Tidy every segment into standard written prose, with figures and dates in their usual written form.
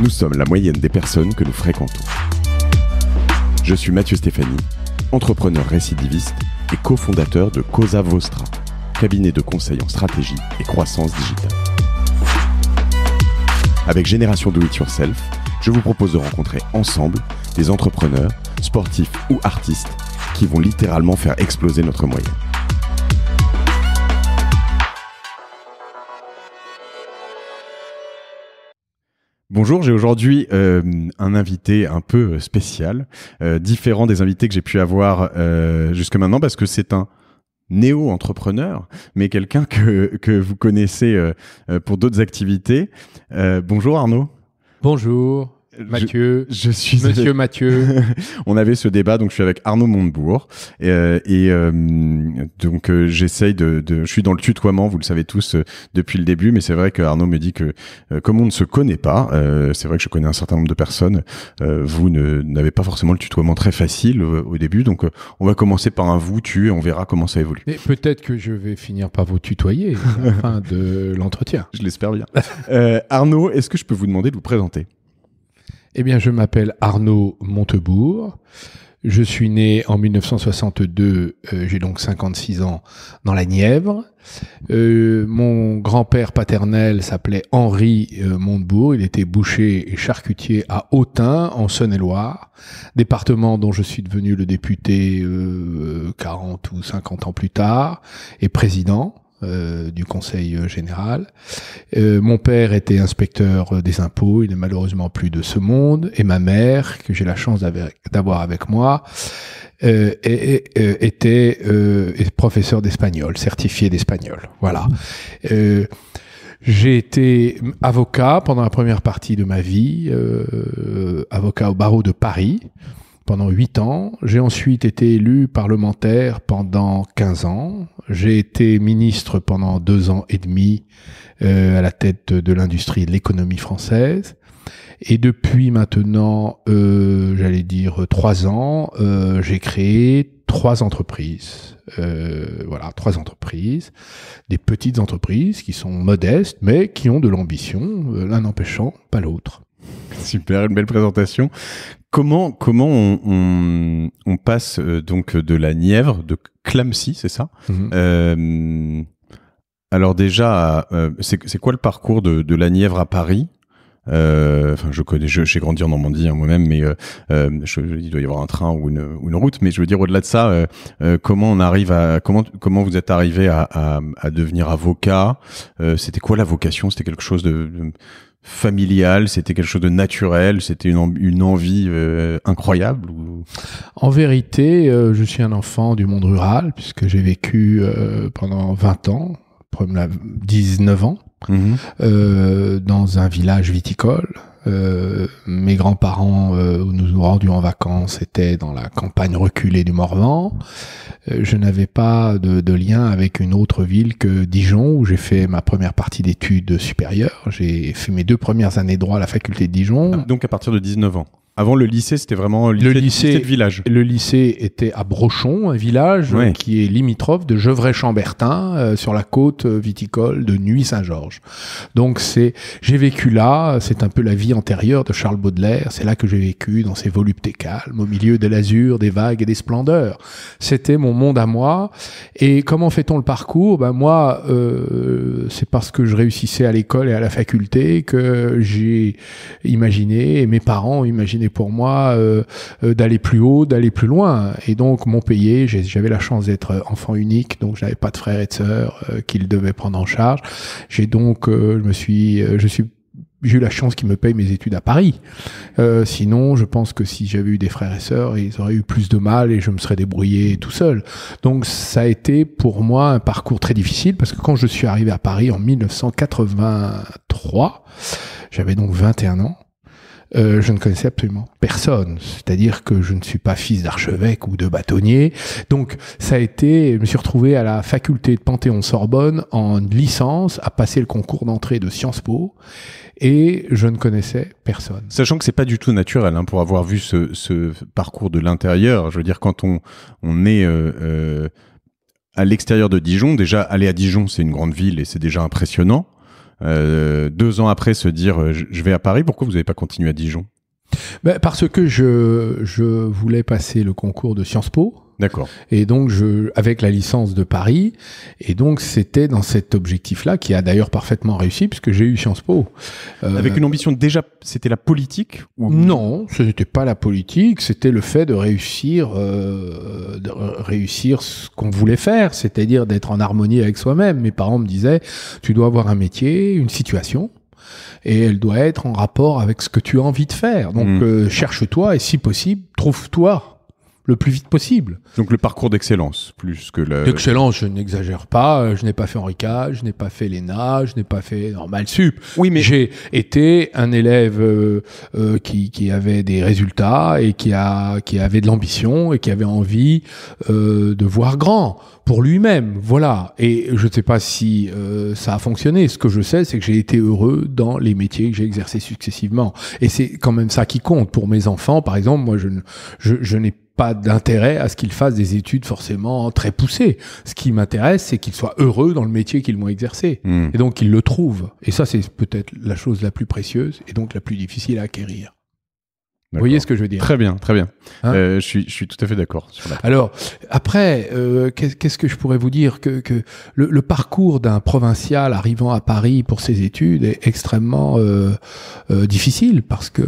Nous sommes la moyenne des personnes que nous fréquentons. Je suis Mathieu Stéphanie, entrepreneur récidiviste et cofondateur de Cosa Vostra, cabinet de conseil en stratégie et croissance digitale. Avec Génération Do It Yourself, je vous propose de rencontrer ensemble des entrepreneurs, sportifs ou artistes qui vont littéralement faire exploser notre moyenne. Bonjour, j'ai aujourd'hui un invité un peu spécial, différent des invités que j'ai pu avoir jusque maintenant parce que c'est un néo-entrepreneur, mais quelqu'un que vous connaissez pour d'autres activités. Bonjour Arnaud. Bonjour Mathieu, je suis Monsieur Mathieu. On avait ce débat, donc je suis avec Arnaud Montebourg donc j'essaye je suis dans le tutoiement, vous le savez tous depuis le début, mais c'est vrai que Arnaud me dit que comme on ne se connaît pas, c'est vrai que je connais un certain nombre de personnes, vous n'avez pas forcément le tutoiement très facile au début, donc on va commencer par un vous, tu, et on verra comment ça évolue. Et peut-être que je vais finir par vous tutoyer à la fin de l'entretien. Je l'espère bien. Arnaud, est-ce que je peux vous demander de vous présenter ? Eh bien, je m'appelle Arnaud Montebourg. Je suis né en 1962, j'ai donc 56 ans, dans la Nièvre. Mon grand-père paternel s'appelait Henri Montebourg. Il était boucher et charcutier à Autun, en Saône-et-Loire, département dont je suis devenu le député 40 ou 50 ans plus tard, et président du conseil général. Mon père était inspecteur des impôts, il n'est malheureusement plus de ce monde, et ma mère, que j'ai la chance d'avoir avec moi, était professeur d'espagnol, certifié d'espagnol. Voilà. J'ai été avocat pendant la première partie de ma vie, avocat au barreau de Paris, pendant 8 ans. J'ai ensuite été élu parlementaire pendant 15 ans. J'ai été ministre pendant 2 ans et demi à la tête de l'industrie et de l'économie française. Et depuis maintenant, 3 ans, j'ai créé 3 entreprises. 3 entreprises, des petites entreprises qui sont modestes, mais qui ont de l'ambition, l'un n'empêchant pas l'autre. Super, une belle présentation. Comment on passe donc de la Nièvre, de Clamecy, c'est ça? Alors déjà, c'est quoi le parcours de la Nièvre à Paris? J'ai grandi en Normandie moi-même, mais il doit y avoir un train ou une route. Mais je veux dire, au-delà de ça, comment vous êtes arrivé à devenir avocat? C'était quoi la vocation? C'était quelque chose de familial, c'était quelque chose de naturel, c'était une envie incroyable ou... En vérité, je suis un enfant du monde rural, puisque j'ai vécu pendant 20 ans, 19 ans, dans un village viticole. Mes grands-parents, où nous nous rendions en vacances, étaient dans la campagne reculée du Morvan. Je n'avais pas de lien avec une autre ville que Dijon, où j'ai fait ma première partie d'études supérieures. J'ai fait mes 2 premières années de droit à la faculté de Dijon. Donc à partir de 19 ans. Avant, le lycée, c'était vraiment le lycée de village. Le lycée était à Brochon, un village qui est limitrophe de Gevrey-Chambertin, sur la côte viticole de Nuits-Saint-Georges. Donc j'ai vécu là, c'est un peu la vie antérieure de Charles Baudelaire. C'est là que j'ai vécu, dans ces voluptés calmes, au milieu de l'azur, des vagues et des splendeurs. C'était mon monde à moi. Et comment fait-on le parcours? Moi, c'est parce que je réussissais à l'école et à la faculté que j'ai imaginé, et mes parents ont imaginé pour moi d'aller plus haut, d'aller plus loin. Et donc m'ont payé. J'avais la chance d'être enfant unique, donc je n'avais pas de frères et de sœurs qu'ils devaient prendre en charge. J'ai donc j'ai eu la chance qu'ils me payent mes études à Paris. Sinon, je pense que si j'avais eu des frères et sœurs, ils auraient eu plus de mal et je me serais débrouillé tout seul. Donc ça a été pour moi un parcours très difficile, parce que quand je suis arrivé à Paris en 1983, j'avais donc 21 ans. Je ne connaissais absolument personne. C'est-à-dire que je ne suis pas fils d'archevêque ou de bâtonnier. Donc, je me suis retrouvé à la faculté de Panthéon-Sorbonne en licence, à passer le concours d'entrée de Sciences Po. Et je ne connaissais personne. Sachant que c'est pas du tout naturel, pour avoir vu ce parcours de l'intérieur. Je veux dire, quand on est à l'extérieur de Dijon, déjà aller à Dijon, c'est une grande ville et c'est déjà impressionnant. 2 ans après se dire je vais à Paris. Pourquoi vous n'avez pas continué à Dijon? Parce que je voulais passer le concours de Sciences Po. D'accord. Et donc, avec la licence de Paris, et donc c'était dans cet objectif-là, qui a d'ailleurs parfaitement réussi, puisque j'ai eu Sciences Po. Avec une ambition déjà, c'était la politique ou... Non, ce n'était pas la politique, c'était le fait de réussir ce qu'on voulait faire, c'est-à-dire d'être en harmonie avec soi-même. Mes parents me disaient, tu dois avoir un métier, une situation, et elle doit être en rapport avec ce que tu as envie de faire. Donc, cherche-toi, et si possible, trouve-toi le plus vite possible. Donc le parcours d'excellence, plus que le... D'excellence, je n'exagère pas, je n'ai pas fait Henri IV, je n'ai pas fait l'ENA, je n'ai pas fait Normal Sup. Oui, mais... J'ai été un élève qui avait des résultats et qui avait de l'ambition et qui avait envie de voir grand pour lui-même, voilà. Et je ne sais pas si ça a fonctionné. Ce que je sais, c'est que j'ai été heureux dans les métiers que j'ai exercés successivement. Et c'est quand même ça qui compte. Pour mes enfants, par exemple, moi, je n'ai pas d'intérêt à ce qu'ils fassent des études forcément très poussées. Ce qui m'intéresse, c'est qu'ils soient heureux dans le métier qu'ils vont exercer. Et donc qu'ils le trouvent. Et ça, c'est peut-être la chose la plus précieuse et donc la plus difficile à acquérir. Vous voyez ce que je veux dire? Très bien, très bien. Hein, je suis tout à fait d'accord. Alors, après, qu'est-ce que je pourrais vous dire? Que le parcours d'un provincial arrivant à Paris pour ses études est extrêmement difficile, parce que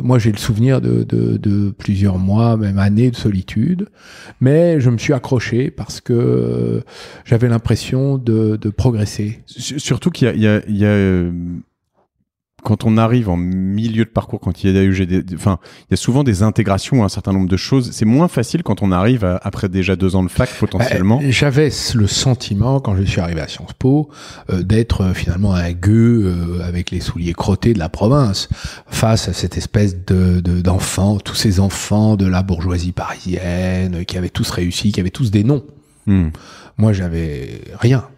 moi, j'ai le souvenir de plusieurs mois, même années de solitude, mais je me suis accroché parce que j'avais l'impression de progresser. Surtout qu'il y a quand on arrive en milieu de parcours, quand il y a il y a souvent des intégrations, un certain nombre de choses. C'est moins facile quand on arrive après déjà 2 ans de fac, potentiellement. J'avais le sentiment, quand je suis arrivé à Sciences Po, d'être finalement un gueux avec les souliers crottés de la province, face à cette espèce d'enfants, tous ces enfants de la bourgeoisie parisienne, qui avaient tous réussi, qui avaient tous des noms. Moi, j'avais rien.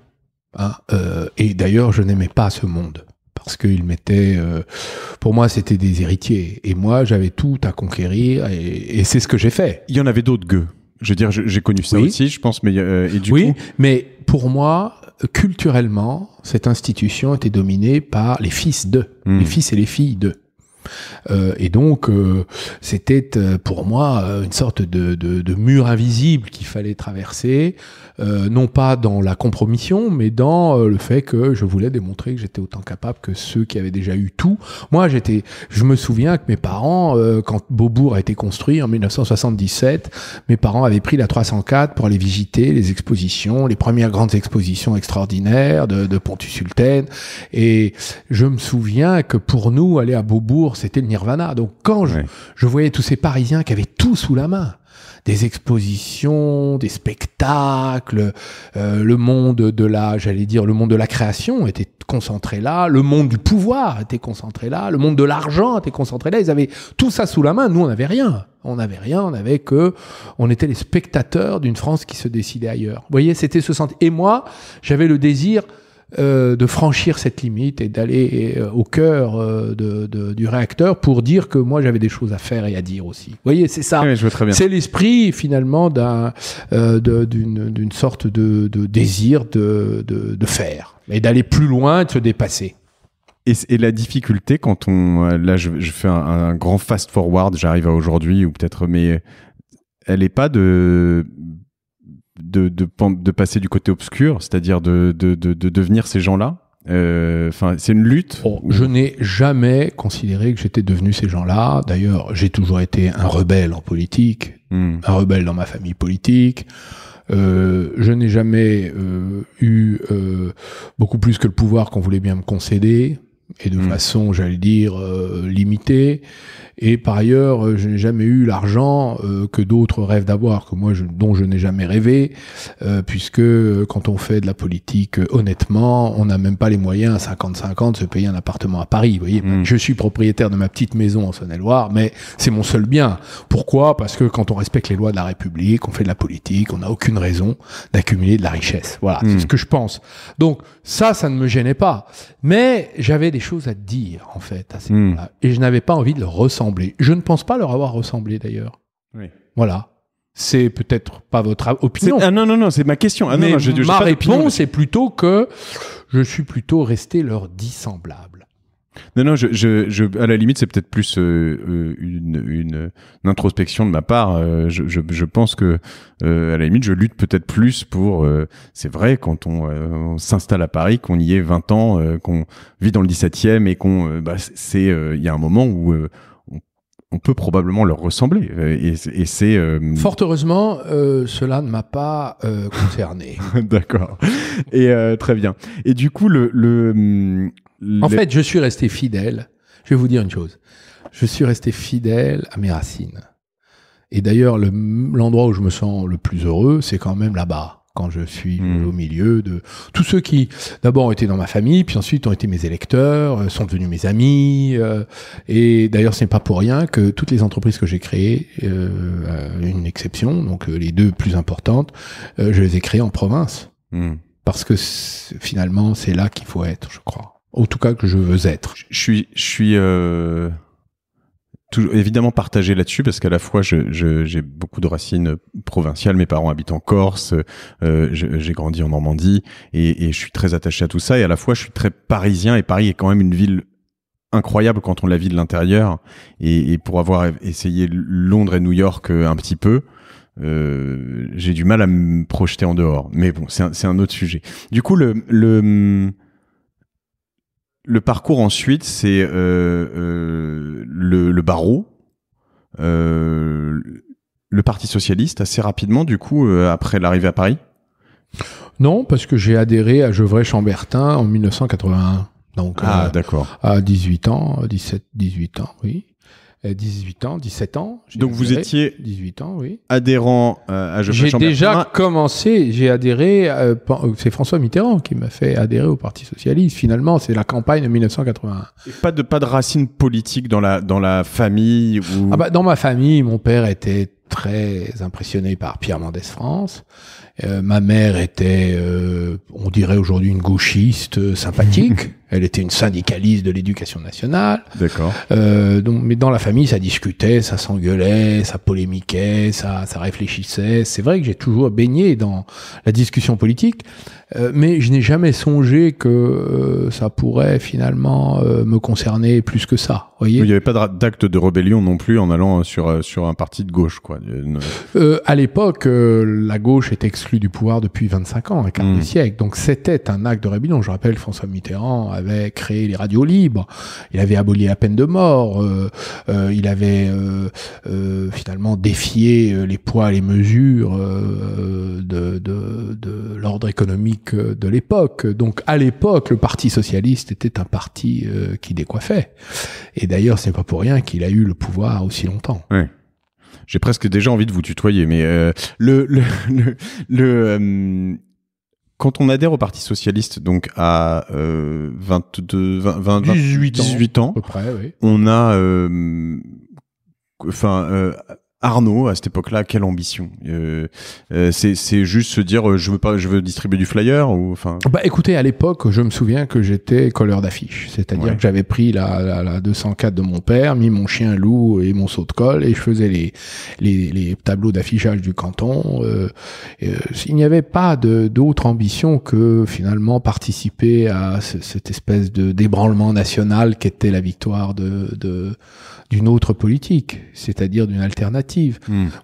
Et d'ailleurs, je n'aimais pas ce monde. Parce qu'ils m'étaient... pour moi, c'était des héritiers. Et moi, j'avais tout à conquérir. Et c'est ce que j'ai fait. Il y en avait d'autres gueux. Je veux dire, j'ai connu ça aussi, je pense. Mais, et du coup... mais pour moi, culturellement, cette institution était dominée par les fils d'eux. Les fils et les filles d'eux. Et donc, c'était pour moi une sorte de mur invisible qu'il fallait traverser, non pas dans la compromission, mais dans le fait que je voulais démontrer que j'étais autant capable que ceux qui avaient déjà eu tout. Moi, je me souviens que mes parents, quand Beaubourg a été construit en 1977, mes parents avaient pris la 304 pour aller visiter les expositions, les premières grandes expositions extraordinaires de Pontus-Sulten. Et je me souviens que pour nous, aller à Beaubourg, c'était le nirvana. Donc quand je voyais tous ces Parisiens qui avaient tout sous la main, des expositions, des spectacles, le monde de le monde de la création était concentré là, le monde du pouvoir était concentré là, le monde de l'argent était concentré là, ils avaient tout ça sous la main, nous on n'avait rien. On était les spectateurs d'une France qui se décidait ailleurs. Vous voyez, c'était ce sentiment. Et moi, j'avais le désir de franchir cette limite et d'aller au cœur du réacteur pour dire que moi j'avais des choses à faire et à dire aussi. Vous voyez, c'est ça. Oui, je vois très bien. C'est l'esprit finalement d'une sorte de désir de faire et d'aller plus loin, de se dépasser. Et la difficulté quand là je fais un grand fast forward, j'arrive à aujourd'hui ou peut-être, mais elle n'est pas de passer du côté obscur, c'est-à-dire de devenir ces gens-là. C'est une lutte. Je n'ai jamais considéré que j'étais devenu ces gens-là. D'ailleurs, j'ai toujours été un rebelle en politique, un rebelle dans ma famille politique. Je n'ai jamais eu beaucoup plus que le pouvoir qu'on voulait bien me concéder, et de façon, j'allais dire, limitée. Et par ailleurs, je n'ai jamais eu l'argent que d'autres rêvent d'avoir, dont je n'ai jamais rêvé, puisque quand on fait de la politique honnêtement, on n'a même pas les moyens à 50-50 de se payer un appartement à Paris. Vous voyez, je suis propriétaire de ma petite maison en Saône-et-Loire, mais c'est mon seul bien. Pourquoi? Parce que quand on respecte les lois de la République, on fait de la politique, on n'a aucune raison d'accumuler de la richesse. Voilà, c'est ce que je pense. Donc ça ne me gênait pas. Mais j'avais des choses à dire, en fait, à ces moments-là. Et je n'avais pas envie de leur ressembler. Je ne pense pas leur avoir ressemblé, d'ailleurs. Oui. Voilà. C'est peut-être pas votre opinion. Non, c'est ma question. Mais ma réponse est plutôt que Je suis plutôt resté leur dissemblable. Non, à la limite, c'est peut-être plus une introspection de ma part. Je pense que, à la limite, je lutte peut-être plus pour... c'est vrai, quand on s'installe à Paris, qu'on y est 20 ans, qu'on vit dans le 17e et qu'on... il y a un moment où... on peut probablement leur ressembler. Et c'est... Fort heureusement, cela ne m'a pas concerné. D'accord. Et très bien. Et du coup, en fait, je suis resté fidèle. Je vais vous dire une chose. Je suis resté fidèle à mes racines. Et d'ailleurs, l'endroit où je me sens le plus heureux, c'est quand même là-bas. Quand je suis au milieu de tous ceux qui, d'abord, ont été dans ma famille, puis ensuite ont été mes électeurs, sont devenus mes amis. Et d'ailleurs, ce n'est pas pour rien que toutes les entreprises que j'ai créées, une exception, donc les deux plus importantes, je les ai créées en province. Parce que finalement, c'est là qu'il faut être, je crois. En tout cas, que je veux être. Je suis toujours évidemment partagé là-dessus parce qu'à la fois j'ai beaucoup de racines provinciales. Mes parents habitent en Corse, j'ai grandi en Normandie et je suis très attaché à tout ça. Et à la fois, je suis très parisien et Paris est quand même une ville incroyable quand on la vit de l'intérieur. Et pour avoir essayé Londres et New York un petit peu, j'ai du mal à me projeter en dehors. Mais bon, c'est un autre sujet. Du coup, le parcours ensuite, c'est le barreau, le Parti socialiste assez rapidement, du coup, après l'arrivée à Paris. Non, parce que j'ai adhéré à Gevrey-Chambertin en 1981. Donc, d'accord. À 18 ans, 18 ans, oui. 17 ans. Donc vous étiez 18 ans, oui. Adhérent à J'ai déjà commencé, j'ai adhéré, c'est François Mitterrand qui m'a fait adhérer au Parti Socialiste. Finalement, c'est la campagne de 1981. Et pas de racines politiques dans la famille ou... Dans ma famille, mon père était très impressionné par Pierre Mendès France. Ma mère était, on dirait aujourd'hui, une gauchiste sympathique. Elle était une syndicaliste de l'éducation nationale. D'accord. Mais dans la famille, ça discutait, ça s'engueulait, ça polémiquait, ça réfléchissait. C'est vrai que j'ai toujours baigné dans la discussion politique, mais je n'ai jamais songé que ça pourrait finalement me concerner plus que ça. Voyez. Il n'y avait pas d'acte de rébellion non plus en allant sur un parti de gauche, quoi. À l'époque, la gauche était exclue du pouvoir depuis 25 ans, un quart de siècle. Donc c'était un acte de rébellion. Je rappelle, François Mitterrand avait créé les radios libres, il avait aboli la peine de mort, il avait finalement défié les poids et les mesures de l'ordre économique de l'époque. Donc à l'époque, le Parti socialiste était un parti qui décoiffait. Et d'ailleurs, c'est pas pour rien qu'il a eu le pouvoir aussi longtemps. Oui. J'ai presque déjà envie de vous tutoyer, mais quand on adhère au Parti socialiste, donc à 18 ans, à peu près, oui. On a, Arnaud, à cette époque-là, quelle ambition? C'est juste se dire, je veux distribuer du flyer ou enfin. Écoutez, à l'époque, je me souviens que j'étais colleur d'affiches, c'est-à-dire que j'avais pris la 204 de mon père, mis mon chien loup et mon seau de colle, et je faisais les tableaux d'affichage du canton. Il n'y avait pas d'autre ambition que finalement participer à cette espèce de d'ébranlement national qu'était la victoire d'une autre politique, c'est-à-dire d'une alternative.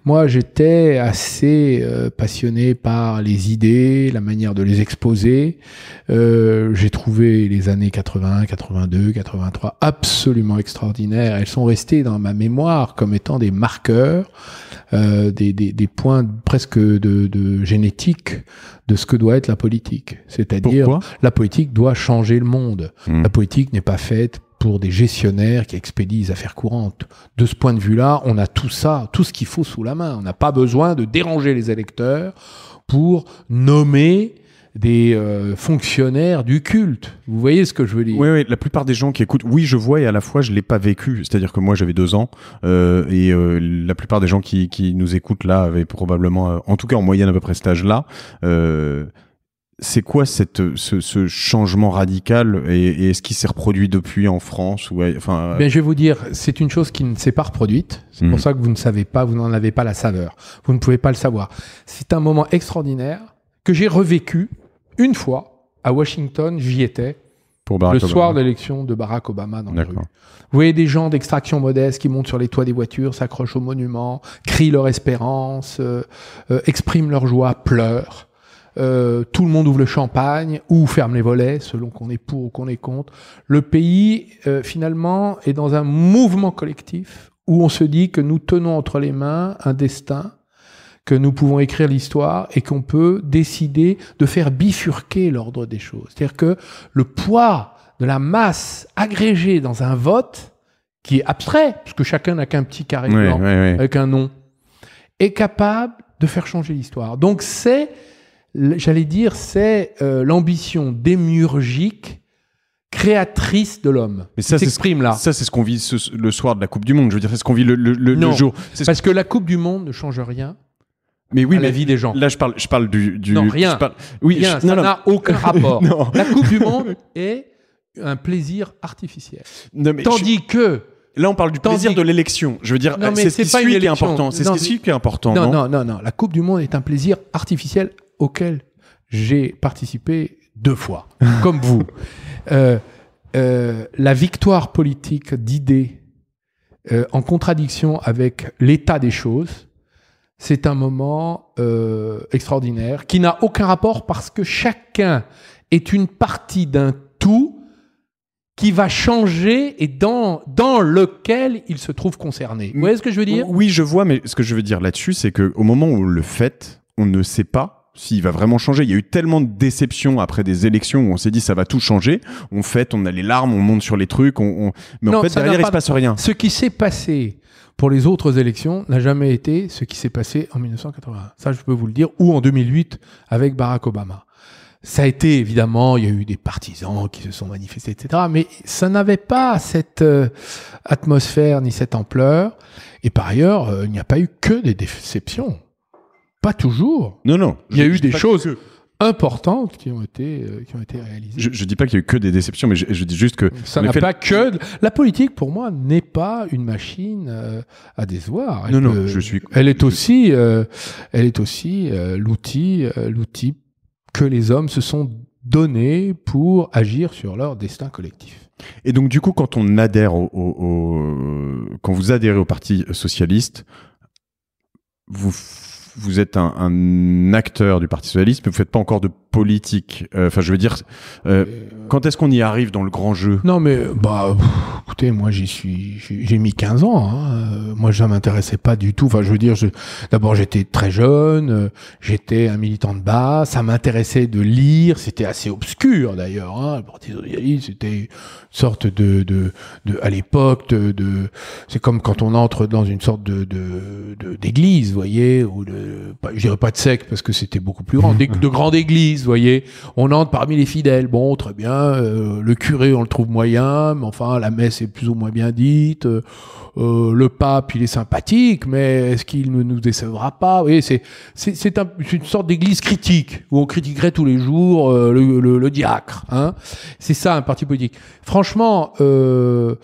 Moi, j'étais assez passionné par les idées, la manière de les exposer. J'ai trouvé les années 81, 82, 83 absolument extraordinaires. Elles sont restées dans ma mémoire comme étant des marqueurs, des points presque de génétique de ce que doit être la politique. C'est-à-dire, la politique doit changer le monde. La politique n'est pas faite pour des gestionnaires qui expédient les affaires courantes. De ce point de vue-là, on a tout ça, tout ce qu'il faut sous la main. On n'a pas besoin de déranger les électeurs pour nommer des fonctionnaires du culte. Vous voyez ce que je veux dire? Oui, la plupart des gens qui écoutent, oui, je vois, et à la fois, je l'ai pas vécu. C'est-à-dire que moi, j'avais 2 ans, et la plupart des gens qui nous écoutent là avaient probablement, en tout cas en moyenne à peu près cet âge-là. C'est quoi ce changement radical et est-ce qu'il s'est reproduit depuis en France ou je vais vous dire, c'est une chose qui ne s'est pas reproduite. C'est pour ça que vous ne savez pas, vous n'en avez pas la saveur. Vous ne pouvez pas le savoir. C'est un moment extraordinaire que j'ai revécu une fois à Washington, j'y étais, Pour Barack le Obama. soir de l'élection de Barack Obama dans les rues. D'accord. Vous voyez des gens d'extraction modeste qui montent sur les toits des voitures, s'accrochent aux monuments, crient leur espérance, expriment leur joie, pleurent. Tout le monde ouvre le champagne ou ferme les volets, selon qu'on est pour ou qu'on est contre. Le pays, finalement, est dans un mouvement collectif où on se dit que nous tenons entre les mains un destin, que nous pouvons écrire l'histoire et qu'on peut décider de faire bifurquer l'ordre des choses. C'est-à-dire que le poids de la masse agrégée dans un vote, qui est abstrait, puisque chacun n'a qu'un petit carré blanc avec un nom, est capable de faire changer l'histoire. Donc c'est l'ambition démiurgique, créatrice de l'homme. Mais ça, s'exprime là. Ça, c'est ce qu'on vit le soir de la Coupe du Monde. Je veux dire, c'est ce qu'on vit le jour. Parce que la Coupe du Monde ne change rien. Mais oui, à la vie des gens. Là, je parle du. Non, rien. Oui, rien. Ça n'a aucun rapport. Non. La Coupe du Monde est un plaisir artificiel. Non, mais Tandis que. Là, on parle du plaisir de l'élection. Je veux dire, c'est ce qui suit qui est important. C'est ce qui suit qui est important. Non. La Coupe du Monde est un plaisir artificiel auquel j'ai participé 2 fois, comme vous. La victoire politique d'idées en contradiction avec l'état des choses, c'est un moment extraordinaire qui n'a aucun rapport parce que chacun est une partie d'un tout qui va changer et dans lequel il se trouve concerné. Vous voyez ce que je veux dire ? Oui, je vois, mais ce que je veux dire là-dessus, c'est qu'au moment où on le fait, on ne sait pas s'il va vraiment changer. Il y a eu tellement de déceptions après des élections où on s'est dit ça va tout changer. On fête, on a les larmes, on monte sur les trucs, mais non, en fait derrière il se passe rien. Ce qui s'est passé pour les autres élections n'a jamais été ce qui s'est passé en 1981. Ça, je peux vous le dire, ou en 2008 avec Barack Obama. Ça a été, évidemment, il y a eu des partisans qui se sont manifestés, etc. Mais ça n'avait pas cette atmosphère ni cette ampleur. Et par ailleurs, il n'y a pas eu que des déceptions. Pas toujours. Non. Il y a eu des choses importantes qui ont été réalisées. Je dis pas qu'il y a eu que des déceptions, mais je dis juste que ça n'a pas que la politique pour moi n'est pas une machine à décevoir. Elle est aussi l'outil que les hommes se sont donnés pour agir sur leur destin collectif. Et donc du coup, quand on adhère quand vous adhérez au Parti socialiste, vous êtes un acteur du Parti socialiste, mais vous faites pas encore de politique. Enfin, je veux dire, quand est-ce qu'on y arrive dans le grand jeu ? Non, mais écoutez, moi j'ai mis 15 ans. Moi, ça m'intéressait pas du tout. Enfin, je veux dire, d'abord j'étais très jeune, j'étais un militant de base. Ça m'intéressait de lire. C'était assez obscur d'ailleurs. Le Parti socialiste, c'était une sorte de à l'époque c'est comme quand on entre dans une sorte d'église, vous voyez, ou je dirais pas de secte parce que c'était beaucoup plus grand, de grande église, vous voyez. On entre parmi les fidèles. Bon, très bien. Le curé, on le trouve moyen, mais enfin, la messe est plus ou moins bien dite. Le pape, il est sympathique, mais est-ce qu'il ne nous décevra pas ? Vous voyez, c'est une sorte d'église critique où on critiquerait tous les jours le diacre. C'est ça un parti politique. Franchement, moi,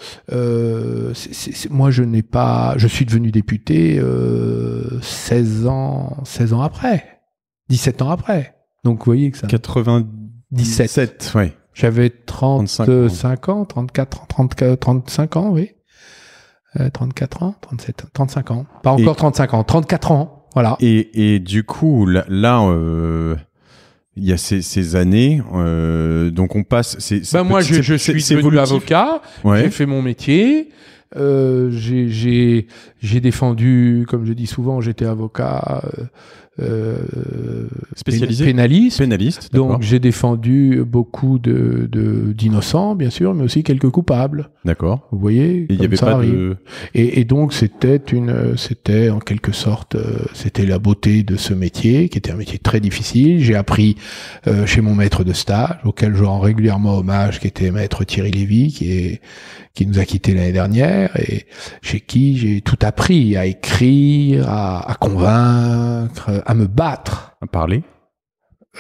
je suis devenu député 16 ans après, 17 ans après. Donc, vous voyez que ça... 97, ouais. J'avais 35 ans, 35 ans, oui. 34 ans, 37, 35 ans. Pas encore 35 ans, 34 ans, voilà. Et du coup, là il y a ces années, donc on passe... moi, je suis devenu avocat, j'ai fait mon métier... j'ai défendu, comme je dis souvent, j'étais avocat spécialisé pénaliste. Donc j'ai défendu beaucoup d'innocents, bien sûr, mais aussi quelques coupables. D'accord. Vous voyez, il y avait pas de... et donc c'était en quelque sorte, c'était la beauté de ce métier, qui était un métier très difficile. J'ai appris chez mon maître de stage, auquel je rends régulièrement hommage, qui était maître Thierry Lévy, qui nous a quittés l'année dernière, et chez qui j'ai tout appris, à écrire, à convaincre, à me battre. À parler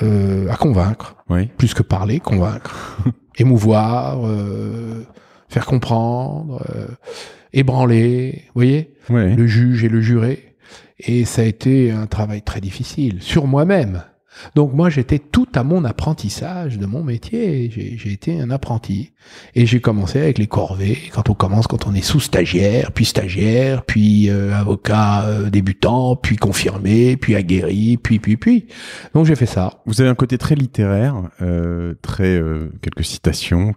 à convaincre. Oui. Plus que parler, convaincre. Émouvoir, faire comprendre, ébranler, vous voyez, oui. Le juge et le juré. Et ça a été un travail très difficile, sur moi-même. Donc moi, j'étais tout à mon apprentissage de mon métier. J'ai été un apprenti. Et j'ai commencé avec les corvées. Quand on est sous-stagiaire, puis avocat débutant, puis confirmé, puis aguerri, puis. Donc j'ai fait ça. Vous avez un côté très littéraire, quelques citations,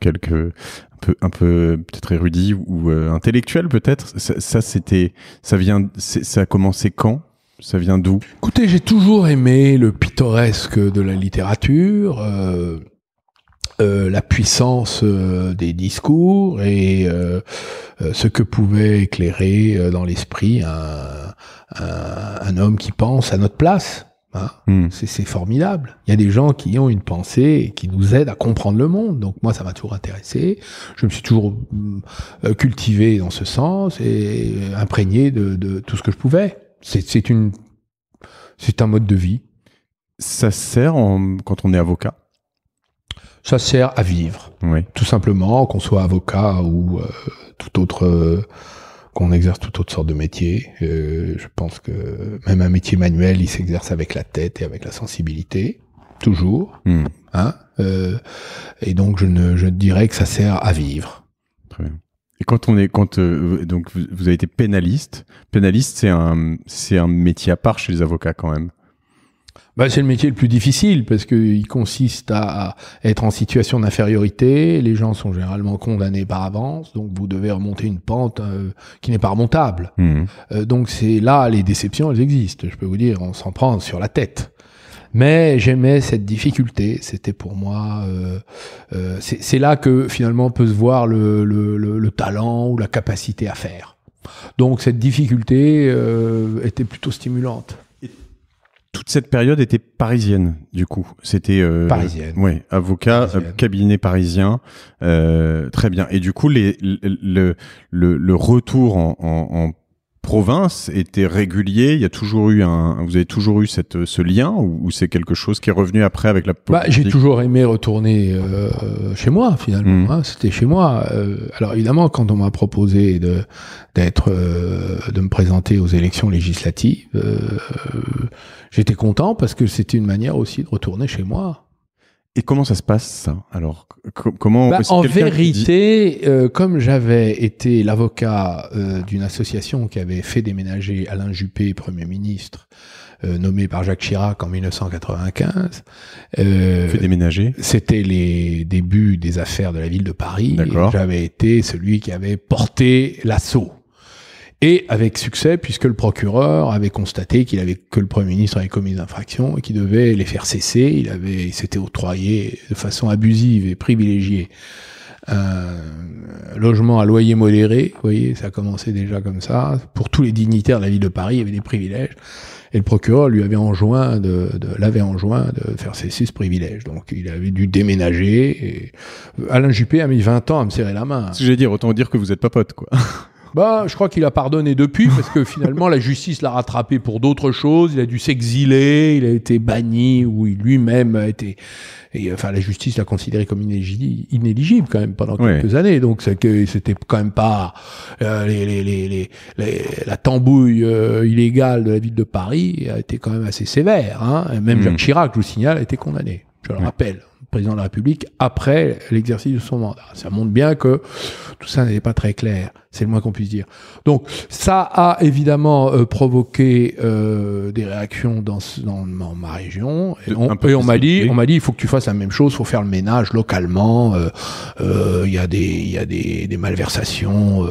un peu peut-être érudit ou intellectuel peut-être. Ça a commencé quand? Ça vient d'où? Écoutez, j'ai toujours aimé le pittoresque de la littérature, la puissance des discours et ce que pouvait éclairer dans l'esprit un homme qui pense à notre place. Hein. C'est formidable. Il y a des gens qui ont une pensée et qui nous aident à comprendre le monde. Donc moi, ça m'a toujours intéressé. Je me suis toujours cultivé dans ce sens et imprégné de tout ce que je pouvais. C'est un mode de vie. Ça sert quand on est avocat? Ça sert à vivre. Oui. Tout simplement, qu'on soit avocat ou qu'on exerce toute autre sorte de métier. Je pense que même un métier manuel, il s'exerce avec la tête et avec la sensibilité. Toujours. Hein, et donc, je dirais que ça sert à vivre. Très bien. Et donc vous avez été pénaliste. Pénaliste, c'est un métier à part chez les avocats quand même. C'est le métier le plus difficile parce qu'il consiste à être en situation d'infériorité. Les gens sont généralement condamnés par avance, donc vous devez remonter une pente qui n'est pas remontable. Donc c'est là, les déceptions, elles existent. Je peux vous dire, on s'en prend sur la tête. Mais j'aimais cette difficulté. C'était pour moi, c'est là que finalement peut se voir le talent ou la capacité à faire. Donc cette difficulté était plutôt stimulante. Et toute cette période était parisienne, du coup. C'était parisienne. Ouais, avocat, cabinet parisien, très bien. Et du coup, le retour en province était régulier. Il y a toujours eu vous avez toujours eu ce lien ou c'est quelque chose qui est revenu après avec la politique? J'ai toujours aimé retourner chez moi finalement. Hein, c'était chez moi. Alors évidemment, quand on m'a proposé de me présenter aux élections législatives, j'étais content parce que c'était une manière aussi de retourner chez moi. Et comment ça se passe, ça? Alors, comment... En vérité, comme j'avais été l'avocat d'une association qui avait fait déménager Alain Juppé, Premier ministre, nommé par Jacques Chirac en 1995... fait déménager? C'était les débuts des affaires de la ville de Paris. D'accord. J'avais été celui qui avait porté l'assaut. Et avec succès, puisque le procureur avait constaté que le Premier ministre avait commis des infractions et qu'il devait les faire cesser. Il s'était octroyé de façon abusive et privilégiée un logement à loyer modéré. Vous voyez, ça a commencé déjà comme ça. Pour tous les dignitaires de la ville de Paris, il y avait des privilèges. Et le procureur lui l'avait enjoint de faire cesser ce privilège. Donc, il avait dû déménager. Et Alain Juppé a mis 20 ans à me serrer la main. Ce que j'allais dire, autant dire que vous n'êtes pas pote, quoi. Je crois qu'il a pardonné depuis, parce que finalement, la justice l'a rattrapé pour d'autres choses. Il a dû s'exiler, il a été banni, ou lui-même a été... la justice l'a considéré comme inéligible quand même pendant quelques années. Donc, c'était quand même pas la tambouille illégale de la ville de Paris a été quand même assez sévère. Hein. Même Jacques Chirac, je vous signale, a été condamné. Je le rappelle. Président de la République après l'exercice de son mandat. Ça montre bien que tout ça n'était pas très clair, c'est le moins qu'on puisse dire. Donc ça a évidemment provoqué des réactions dans ma région et on m'a dit il faut que tu fasses la même chose, il faut faire le ménage localement. Il y a des malversations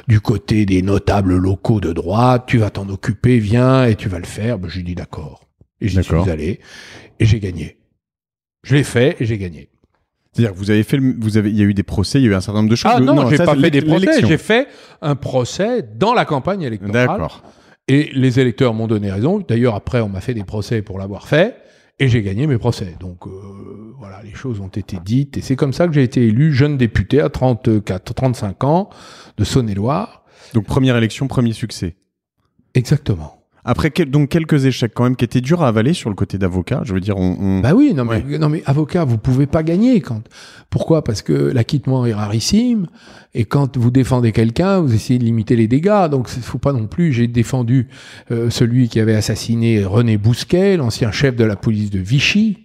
du côté des notables locaux de droite, tu vas t'en occuper, viens et tu vas le faire. J'ai dit d'accord. Et j'y suis allé et j'ai gagné. Je l'ai fait et j'ai gagné. C'est-à-dire que il y a eu des procès, il y a eu un certain nombre de choses. Non, j'ai pas fait des procès, j'ai fait un procès dans la campagne électorale. D'accord. Et les électeurs m'ont donné raison. D'ailleurs, après, on m'a fait des procès pour l'avoir fait et j'ai gagné mes procès. Donc, voilà, les choses ont été dites et c'est comme ça que j'ai été élu jeune député à 35 ans de Saône-et-Loire. Donc, première élection, premier succès. Exactement. Après donc quelques échecs quand même qui étaient durs à avaler sur le côté d'avocat. Je veux dire, Bah oui, non mais avocat, vous pouvez pas gagner Pourquoi ? Parce que l'acquittement est rarissime et quand vous défendez quelqu'un, vous essayez de limiter les dégâts. Donc il faut pas non plus. J'ai défendu celui qui avait assassiné René Bousquet, l'ancien chef de la police de Vichy.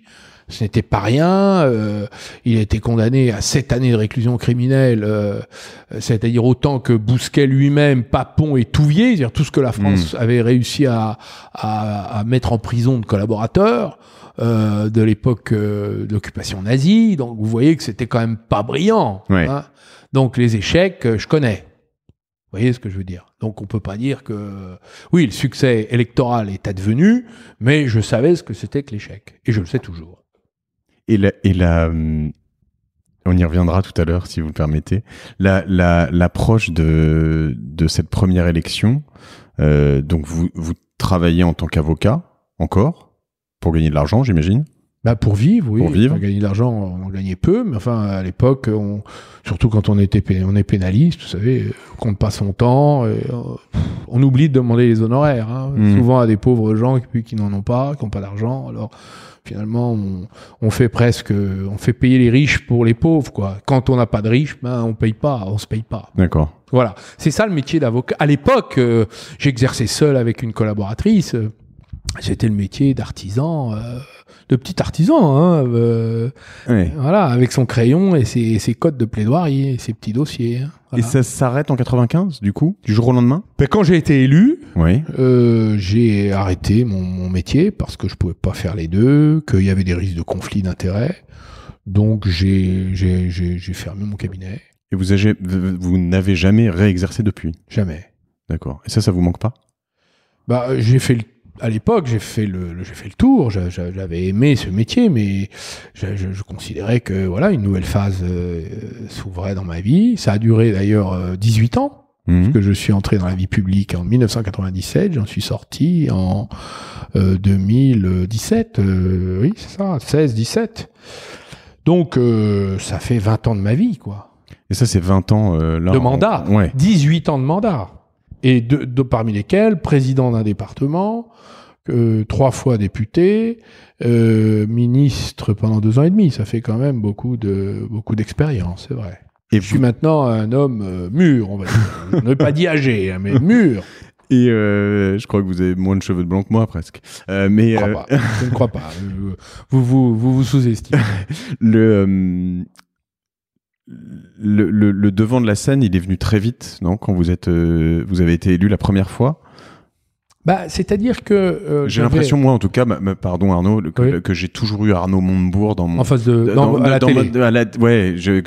Ce n'était pas rien. Il a été condamné à 7 années de réclusion criminelle, c'est-à-dire autant que Bousquet lui-même, Papon et Touvier, c'est-à-dire tout ce que la France avait réussi à mettre en prison de collaborateurs de l'époque de l'occupation nazie. Donc vous voyez que c'était quand même pas brillant. Ouais. Hein. Donc les échecs, je connais. Vous voyez ce que je veux dire ? Donc on peut pas dire que... Oui, le succès électoral est advenu, mais je savais ce que c'était que l'échec. Et je le sais toujours. Et on y reviendra tout à l'heure, si vous le permettez. L'approche de cette première élection, donc vous travaillez en tant qu'avocat, encore, pour gagner de l'argent, j'imagine. Bah pour vivre, oui. Pour vivre. Pour gagner de l'argent, on en gagnait peu, mais enfin, à l'époque, surtout quand on est pénaliste, vous savez, on compte pas son temps, on oublie de demander les honoraires, hein, souvent à des pauvres gens qui n'en ont pas, qui n'ont pas d'argent, alors... Finalement, on fait payer les riches pour les pauvres, quoi. Quand on n'a pas de riches, on se paye pas. D'accord. Voilà. C'est ça le métier d'avocat. À l'époque, j'exerçais seul avec une collaboratrice. C'était le métier d'artisan, de petit artisan, hein, voilà, avec son crayon et ses codes de plaidoirie, ses petits dossiers. Hein, voilà. Et ça s'arrête en 95, du coup, du jour au lendemain ? Quand j'ai été élu, oui. J'ai arrêté mon métier parce que je pouvais pas faire les deux, qu'il y avait des risques de conflit d'intérêts. Donc j'ai fermé mon cabinet. Et vous n'avez jamais réexercé depuis ? Jamais. D'accord. Et ça vous manque pas ? Bah, à l'époque, j'ai fait le tour. J'avais aimé ce métier, mais je considérais que voilà, une nouvelle phase s'ouvrait dans ma vie. Ça a duré d'ailleurs 18 ans. Parce que je suis entré dans la vie publique en 1997, j'en suis sorti en 2017, oui c'est ça, 16-17. Donc ça fait 20 ans de ma vie, quoi. Et ça c'est 20 ans là, de mandat, ouais. 18 ans de mandat. Et parmi lesquels, président d'un département, 3 fois député, ministre pendant 2 ans et demi. Ça fait quand même beaucoup d'expérience, c'est vrai. Et je suis maintenant un homme mûr, on va dire. Je ne vais pas dire âgé, mais mûr. Et je crois que vous avez moins de cheveux de blanc que moi, presque. Mais je ne crois pas. Vous sous-estimez. Le devant de la scène, il est venu très vite, non ? Quand vous avez été élu la première fois ? Bah, c'est-à-dire que j'ai l'impression, moi en tout cas, pardon Arnaud, que j'ai toujours eu Arnaud Montebourg dans mon en face à la télé.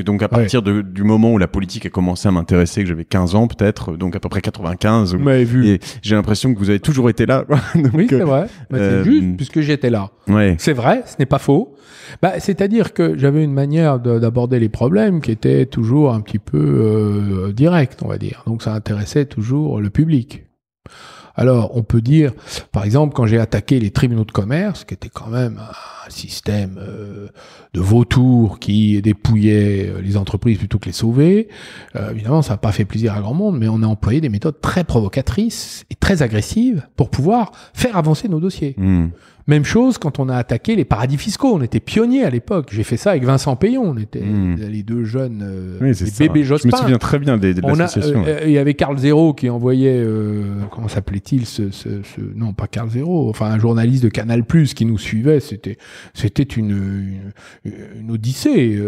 Donc à partir du moment où la politique a commencé à m'intéresser, que j'avais 15 ans peut-être, donc à peu près 95. Vous m'avez vu. Et j'ai l'impression que vous avez toujours été là. Donc, oui, c'est vrai. C'est juste puisque j'étais là. Ouais. C'est vrai, ce n'est pas faux. Bah, c'est-à-dire que j'avais une manière d'aborder les problèmes qui était toujours un petit peu directe, on va dire. Donc ça intéressait toujours le public. Alors, on peut dire, par exemple, quand j'ai attaqué les tribunaux de commerce, qui était quand même un système de vautours qui dépouillait les entreprises plutôt que les sauver, évidemment, ça n'a pas fait plaisir à grand monde, mais on a employé des méthodes très provocatrices et très agressives pour pouvoir faire avancer nos dossiers. Même chose quand on a attaqué les paradis fiscaux. On était pionniers à l'époque. J'ai fait ça avec Vincent Payon. On était les 2 jeunes les bébés Jospin. Je me souviens très bien de l'association. Il y avait Carl Zéro qui envoyait, comment s'appelait-il non, pas Carl Zéro, enfin un journaliste de Canal+, qui nous suivait. C'était une odyssée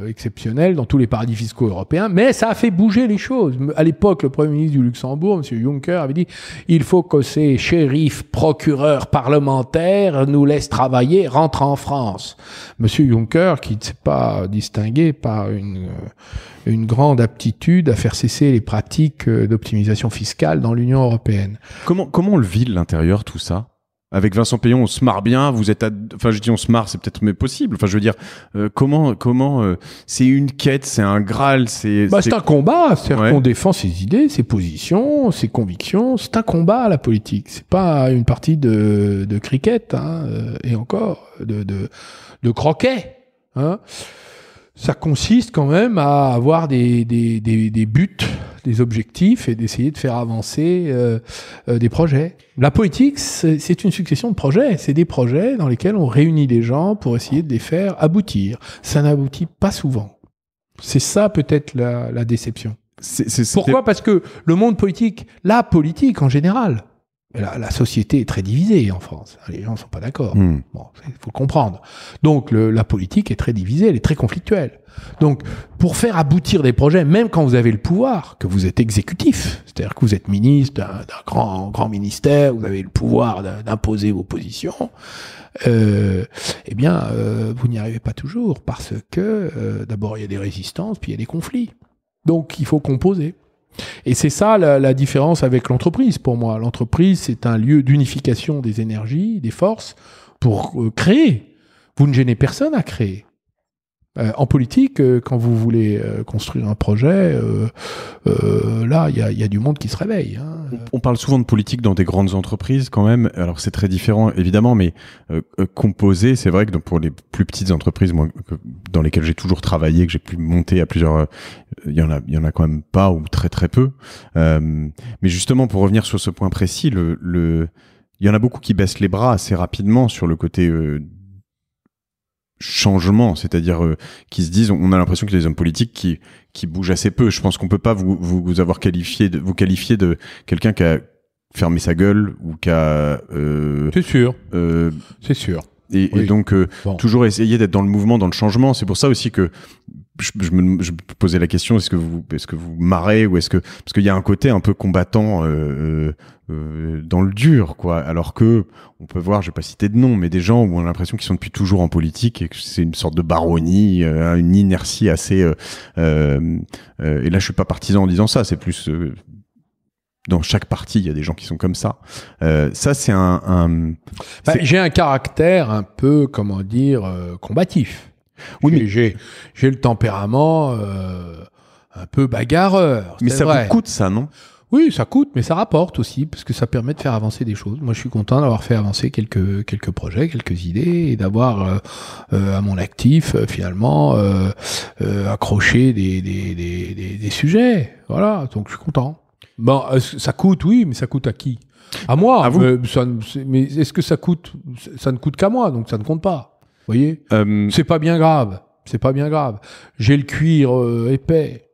exceptionnelle dans tous les paradis fiscaux européens. Mais ça a fait bouger les choses. À l'époque, le Premier ministre du Luxembourg, M. Juncker, avait dit il faut que ces shérifs, procureurs, parlementaires nous laisse travailler, rentre en France. Monsieur Juncker, qui ne s'est pas distingué par une grande aptitude à faire cesser les pratiques d'optimisation fiscale dans l'Union européenne. Comment on le vit de l'intérieur, tout ça ? Avec Vincent Payon, on se marre bien, enfin, je dis on se marre, c'est peut-être mais possible. Enfin, je veux dire, comment, c'est une quête, c'est un Graal, c'est un combat. C'est-à-dire qu'on défend ses idées, ses positions, ses convictions. C'est un combat, la politique. C'est pas une partie de cricket, hein, et encore, de croquet, hein. Ça consiste quand même à avoir des buts, des objectifs et d'essayer de faire avancer des projets. La politique, c'est une succession de projets. C'est des projets dans lesquels on réunit les gens pour essayer de les faire aboutir. Ça n'aboutit pas souvent. C'est ça peut-être la déception. Pourquoi ? Parce que le monde politique, la politique en général, la société est très divisée en France. Les gens ne sont pas d'accord. Bon, il faut comprendre. Donc la politique est très divisée, elle est très conflictuelle. Donc pour faire aboutir des projets, même quand vous avez le pouvoir, que vous êtes exécutif, c'est-à-dire que vous êtes ministre d'un grand ministère, vous avez le pouvoir d'imposer vos positions, eh bien vous n'y arrivez pas toujours parce que d'abord il y a des résistances, puis il y a des conflits. Donc il faut composer. Et c'est ça la différence avec l'entreprise pour moi. L'entreprise, c'est un lieu d'unification des énergies, des forces pour créer. Vous ne gênez personne à créer. En politique, quand vous voulez construire un projet, là, il y a du monde qui se réveille. Hein. On parle souvent de politique dans des grandes entreprises quand même. Alors c'est très différent évidemment, mais composer, c'est vrai que pour les plus petites entreprises, moi, dans lesquelles j'ai toujours travaillé, que j'ai pu monter à plusieurs, il y en a quand même pas ou très très peu. Mais justement, pour revenir sur ce point précis, il y en a beaucoup qui baissent les bras assez rapidement sur le côté changement, c'est-à-dire qui se disent, on a l'impression qu'il y a des hommes politiques qui bougent assez peu. Je pense qu'on peut pas vous avoir qualifié de quelqu'un qui a fermé sa gueule ou qui a c'est sûr. C'est sûr. Et donc toujours essayer d'être dans le mouvement, dans le changement. C'est pour ça aussi que je me posais la question, est-ce que vous marrez ou parce qu'il y a un côté un peu combattant dans le dur, quoi. Alors que on peut voir, je vais pas citer de nom, mais des gens où on a l'impression qu'ils sont depuis toujours en politique et que c'est une sorte de baronnie, une inertie assez. Et là, je suis pas partisan en disant ça. C'est plus dans chaque parti, il y a des gens qui sont comme ça. Ça, c'est j'ai un caractère un peu, comment dire, combatif. Oui, mais j'ai le tempérament un peu bagarreur. Mais ça vrai. vous coûte, ça, non ? Oui, ça coûte, mais ça rapporte aussi, parce que ça permet de faire avancer des choses. Moi, je suis content d'avoir fait avancer quelques projets, quelques idées, et d'avoir à mon actif, finalement, accroché des sujets. Voilà, donc je suis content. Bon, ça coûte, oui, mais ça coûte à qui ? À moi. À vous ? Mais est-ce que ça coûte ? Ça ne coûte qu'à moi, donc ça ne compte pas. Vous voyez ? C'est pas bien grave. C'est pas bien grave. J'ai le cuir épais.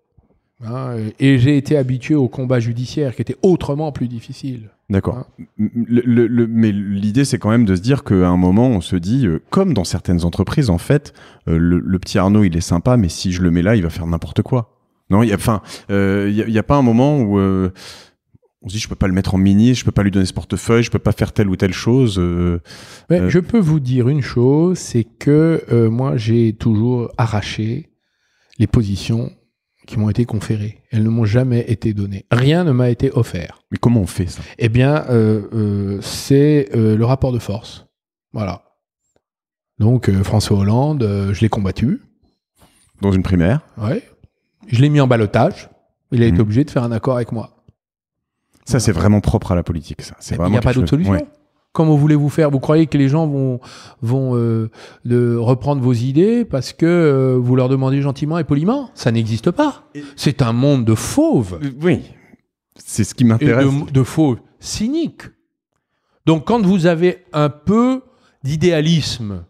Hein, et j'ai été habitué au combat judiciaire qui était autrement plus difficile. D'accord. Hein. Mais l'idée, c'est quand même de se dire qu'à un moment, on se dit, comme dans certaines entreprises, en fait, le petit Arnaud, il est sympa, mais si je le mets là, il va faire n'importe quoi. Non, il y a pas un moment où on se dit, je peux pas le mettre en ministre, je peux pas lui donner ce portefeuille, je peux pas faire telle ou telle chose. Je peux vous dire une chose, c'est que moi, j'ai toujours arraché les positions qui m'ont été conférées. Elles ne m'ont jamais été données. Rien ne m'a été offert. Mais comment on fait ça ? Eh bien, c'est le rapport de force. Voilà. Donc, François Hollande, je l'ai combattu. Dans une primaire ? Oui. Je l'ai mis en ballottage. Il a été obligé de faire un accord avec moi. Ça, c'est vraiment propre à la politique. Ça. Il n'y a pas d'autre solution. Ouais. Comment voulez-vous faire ? Vous croyez que les gens vont reprendre vos idées parce que vous leur demandez gentiment et poliment ? Ça n'existe pas. C'est un monde de fauves. Oui, c'est ce qui m'intéresse. Et de fauves cyniques. Donc quand vous avez un peu d'idéalisme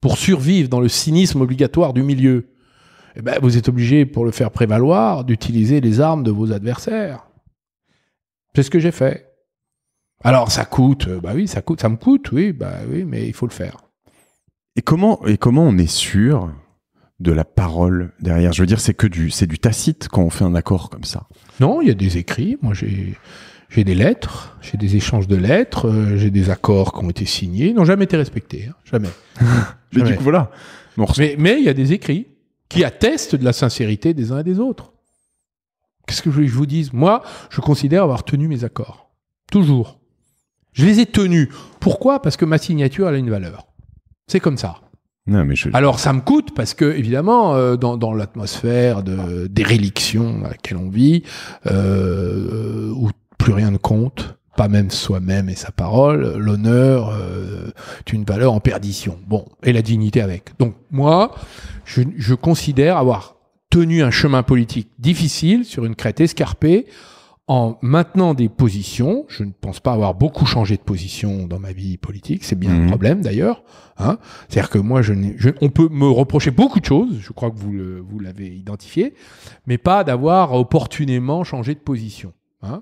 pour survivre dans le cynisme obligatoire du milieu, eh ben, vous êtes obligé, pour le faire prévaloir, d'utiliser les armes de vos adversaires. C'est ce que j'ai fait. Alors, ça coûte, bah oui, ça me coûte, oui, bah oui, mais il faut le faire. Et comment on est sûr de la parole derrière ? Je veux dire, c'est du tacite quand on fait un accord comme ça. Non, il y a des écrits. Moi, j'ai des lettres, j'ai des échanges de lettres, j'ai des accords qui ont été signés, ils n'ont jamais été respectés, hein, jamais. Mais du coup, voilà. Mais il y a des écrits qui attestent de la sincérité des uns et des autres. Qu'est-ce que je vous dise ? Moi, je considère avoir tenu mes accords. Toujours. Je les ai tenus. Pourquoi ? Parce que ma signature, elle a une valeur. C'est comme ça. Non, mais Alors, ça me coûte parce que, évidemment, dans l'atmosphère de déréliction dans laquelle on vit, où plus rien ne compte, pas même soi-même et sa parole, l'honneur est une valeur en perdition. Bon, et la dignité avec. Donc, moi, je considère avoir tenu un chemin politique difficile sur une crête escarpée en maintenant des positions. Je ne pense pas avoir beaucoup changé de position dans ma vie politique. C'est bien un problème d'ailleurs. Hein. C'est-à-dire que moi, on peut me reprocher beaucoup de choses. Je crois que vous l'avez identifié, mais pas d'avoir opportunément changé de position. Hein.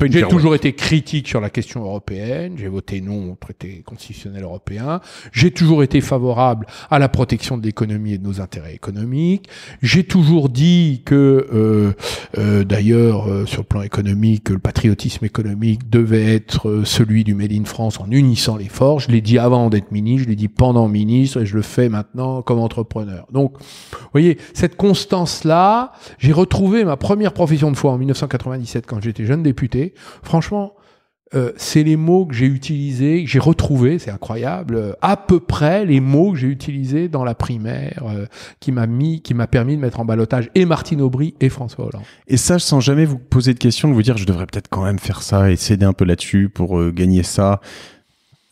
J'ai toujours été critique sur la question européenne, j'ai voté non au traité constitutionnel européen, j'ai toujours été favorable à la protection de l'économie et de nos intérêts économiques, j'ai toujours dit que, d'ailleurs, sur le plan économique, le patriotisme économique devait être celui du Made in France en unissant les forces. Je l'ai dit avant d'être ministre, je l'ai dit pendant ministre, et je le fais maintenant comme entrepreneur. Donc, vous voyez, cette constance-là, j'ai retrouvé ma première profession de foi en 1997 quand j'étais jeune député. Franchement, c'est les mots que j'ai utilisés, que j'ai retrouvés, c'est incroyable, à peu près les mots que j'ai utilisés dans la primaire, qui m'a permis de mettre en ballottage et Martine Aubry et François Hollande. Et ça, sans jamais vous poser de questions, de vous dire, je devrais peut-être quand même faire ça et céder un peu là-dessus pour gagner ça.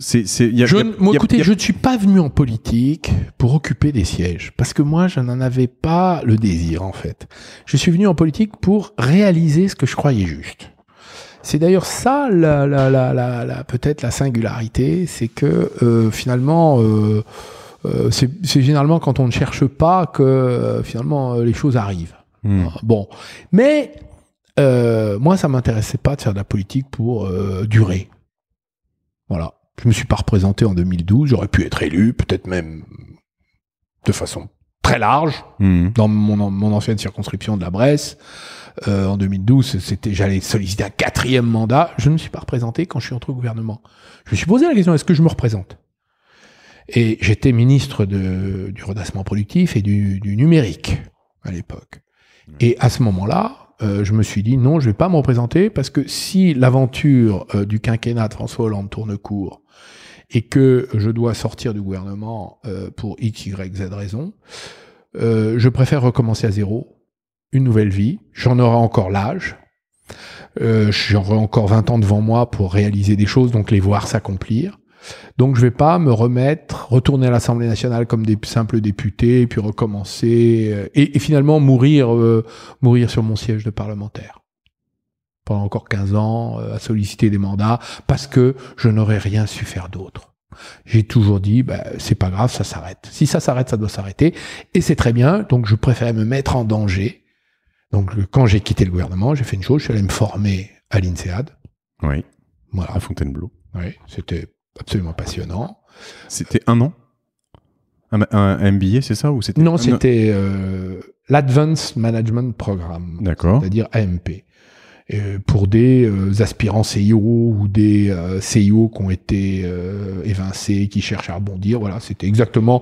Écoutez, je ne suis pas venu en politique pour occuper des sièges, parce que moi, je n'en avais pas le désir, en fait. Je suis venu en politique pour réaliser ce que je croyais juste. C'est d'ailleurs ça, peut-être la singularité, c'est que finalement, c'est généralement quand on ne cherche pas que finalement les choses arrivent. Bon, mais moi, ça m'intéressait pas de faire de la politique pour durer. Voilà. Je me suis pas représenté en 2012. J'aurais pu être élu, peut-être même de façon très large, dans mon ancienne circonscription de la Bresse. En 2012, j'allais solliciter un 4e mandat. Je ne me suis pas représenté quand je suis entré au gouvernement. Je me suis posé la question, est-ce que je me représente ? Et j'étais ministre du redressement productif et du numérique à l'époque. Et à ce moment-là, je me suis dit non, je vais pas me représenter parce que si l'aventure du quinquennat de François Hollande tourne court et que je dois sortir du gouvernement pour X, Y, Z raison, je préfère recommencer à zéro, une nouvelle vie. J'en aurai encore l'âge. J'aurai encore 20 ans devant moi pour réaliser des choses, donc les voir s'accomplir. Donc je vais pas me retourner à l'Assemblée nationale comme des simples députés, puis recommencer, et finalement mourir sur mon siège de parlementaire. Pendant encore 15 ans, à solliciter des mandats, parce que je n'aurais rien su faire d'autre. J'ai toujours dit, c'est pas grave, ça s'arrête. Si ça s'arrête, ça doit s'arrêter. Et c'est très bien, donc je préfère me mettre en danger. Donc quand j'ai quitté le gouvernement, j'ai fait une chose, je suis allé me former à l'INSEAD. Oui, voilà. À Fontainebleau. Oui, c'était absolument passionnant. C'était un an ? Un MBA, c'est ça ou c'était... Non, c'était l'Advanced Management Program. D'accord. C'est-à-dire AMP. Pour des aspirants CIO ou des CIO qui ont été évincés, qui cherchent à rebondir. Voilà, c'était exactement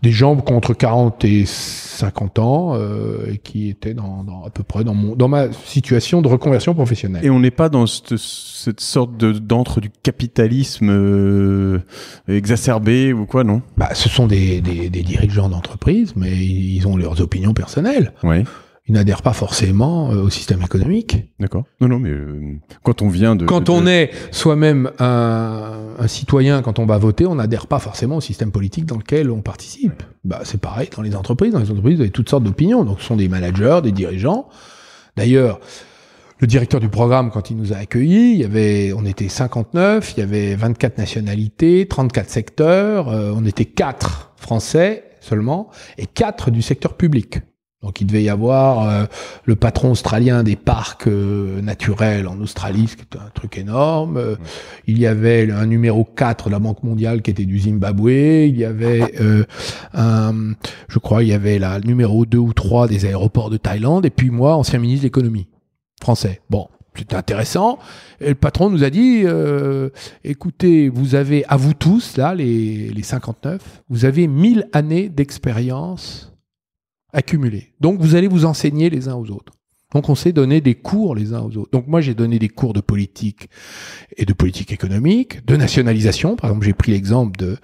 des gens qui ont entre 40 et 50 ans et qui étaient à peu près dans ma situation de reconversion professionnelle. Et on n'est pas dans cette sorte d'antre du capitalisme exacerbé ou quoi, non ? Ce sont des dirigeants d'entreprise, mais ils ont leurs opinions personnelles. Oui. Ils n'adhèrent pas forcément au système économique. D'accord. Non, mais quand on vient de... Quand on est soi-même un citoyen, quand on va voter, on n'adhère pas forcément au système politique dans lequel on participe. C'est pareil dans les entreprises. Dans les entreprises, vous avez toutes sortes d'opinions. Donc, ce sont des managers, des dirigeants. D'ailleurs, le directeur du programme, quand il nous a accueillis, on était 59, il y avait 24 nationalités, 34 secteurs, on était 4 Français seulement, et 4 du secteur public. Donc il devait y avoir le patron australien des parcs naturels en Australie, ce qui est un truc énorme. Il y avait un numéro 4 de la Banque mondiale qui était du Zimbabwe. Il y avait je crois, il y avait la numéro 2 ou 3 des aéroports de Thaïlande. Et puis moi, ancien ministre de l'économie français. Bon, c'était intéressant. Et le patron nous a dit, écoutez, vous avez, à vous tous, là, les 59, vous avez 1000 années d'expérience accumulés. Donc, vous allez vous enseigner les uns aux autres. Donc, on s'est donné des cours les uns aux autres. Donc, moi, j'ai donné des cours de politique et de politique économique, de nationalisation. Par exemple, j'ai pris l'exemple de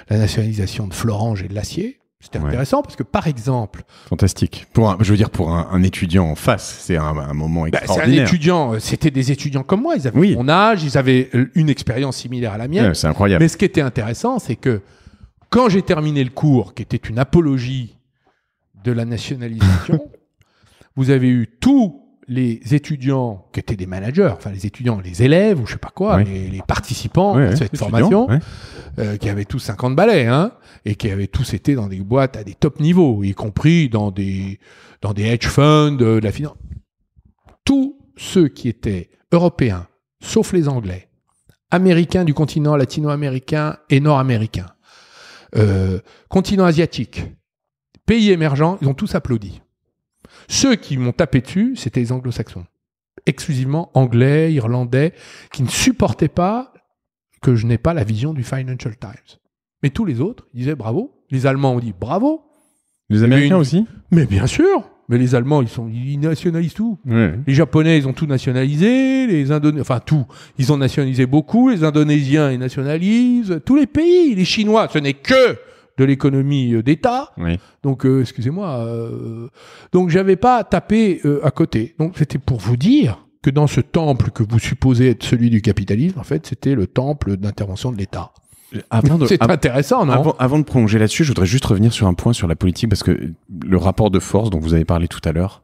la nationalisation de Florange et de l'acier. C'était intéressant parce que, par exemple... Fantastique. Pour un étudiant en face, c'est un moment extraordinaire. C'est un étudiant, c'était des étudiants comme moi. Ils avaient mon âge, ils avaient une expérience similaire à la mienne. C'est incroyable. Mais ce qui était intéressant, c'est que quand j'ai terminé le cours, qui était une apologie de la nationalisation, vous avez eu tous les étudiants qui étaient des managers, enfin les étudiants, les élèves ou je sais pas quoi, les participants à cette formation, qui avaient tous 50 balais, hein, et qui avaient tous été dans des boîtes à des top niveaux, y compris dans des hedge funds, de la finance. Tous ceux qui étaient européens, sauf les Anglais, américains du continent latino-américain et nord-américain, continent asiatique, pays émergents, ils ont tous applaudi. Ceux qui m'ont tapé dessus, c'était les anglo-saxons. Exclusivement anglais, irlandais, qui ne supportaient pas que je n'ai pas la vision du Financial Times. Mais tous les autres, ils disaient bravo. Les Allemands ont dit bravo. Les Américains aussi ? Mais bien sûr. Mais les Allemands, ils nationalisent tout. Ouais. Les Japonais, ils ont tout nationalisé. Les Indonésiens, enfin tout. Ils ont nationalisé beaucoup. Les Indonésiens, ils nationalisent. Tous les pays. Les Chinois, ce n'est que de l'économie d'État. Oui. Donc, excusez-moi. Donc, j'avais pas tapé à côté. Donc, c'était pour vous dire que dans ce temple que vous supposez être celui du capitalisme, en fait, c'était le temple d'intervention de l'État. C'est intéressant, non ? Avant de prolonger là-dessus, je voudrais juste revenir sur un point sur la politique, parce que le rapport de force dont vous avez parlé tout à l'heure,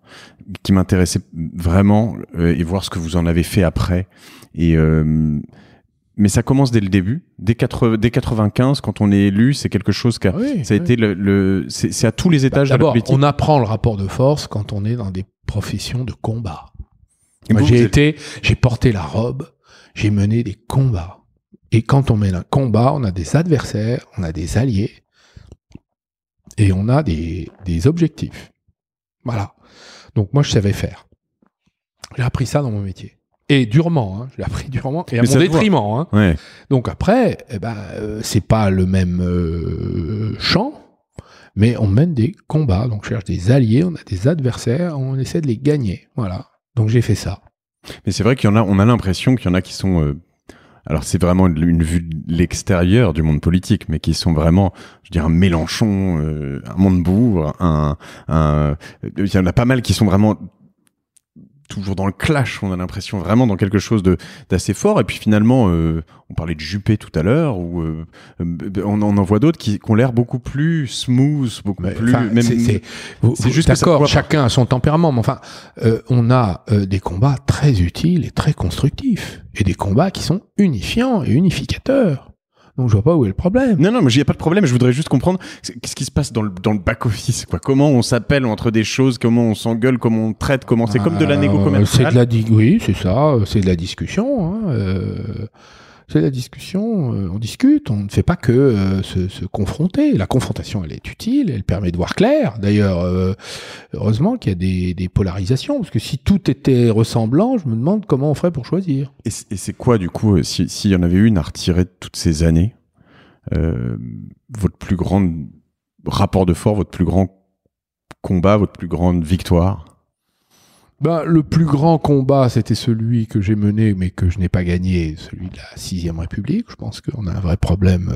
qui m'intéressait vraiment, et voir ce que vous en avez fait après. Mais ça commence dès le début, dès 95, quand on est élu, c'est quelque chose qui a été c'est à tous les étages de la politique. D'abord, on apprend le rapport de force quand on est dans des professions de combat. Moi, j'ai porté la robe, j'ai mené des combats. Et quand on mène un combat, on a des adversaires, on a des alliés, et on a des objectifs. Voilà. Donc moi, je savais faire. J'ai appris ça dans mon métier. Et durement, hein. Je l'ai appris durement, et à mon détriment. Hein. Ouais. Donc après, c'est pas le même champ, mais on mène des combats. Donc on cherche des alliés, on a des adversaires, on essaie de les gagner. Voilà. Donc j'ai fait ça. Mais c'est vrai qu'il y en a, on a l'impression qu'il y en a qui sont... alors c'est vraiment une vue de l'extérieur du monde politique, mais qui sont vraiment, je dirais, un Mélenchon, un Montebourg, il y en a pas mal qui sont vraiment toujours dans le clash, on a l'impression vraiment dans quelque chose d'assez fort. Et puis finalement, on parlait de Juppé tout à l'heure, ou on en voit d'autres qui ont l'air beaucoup plus smooth, beaucoup plus... C'est juste d'accord, chacun a son tempérament, mais enfin, on a des combats très utiles et très constructifs, et des combats qui sont unifiants et unificateurs. Donc je vois pas où est le problème. Non, mais il n'y a pas de problème. Je voudrais juste comprendre qu'est-ce qui se passe dans le back-office, quoi. Comment on s'appelle entre des choses, comment on s'engueule, comment on traite, comment c'est comme de la négo commerciale. Oui, c'est ça. C'est de la discussion. Hein. C'est de la discussion. On discute. On ne fait pas que se confronter. La confrontation, elle est utile. Elle permet de voir clair. D'ailleurs, heureusement qu'il y a des polarisations, parce que si tout était ressemblant, je me demande comment on ferait pour choisir. Et c'est quoi, du coup, s'il y en avait une à retirer de toutes ces années, votre plus grand rapport de force, votre plus grand combat, votre plus grande victoire? Le plus grand combat, c'était celui que j'ai mené, mais que je n'ai pas gagné, celui de la 6e République. Je pense qu'on a un vrai problème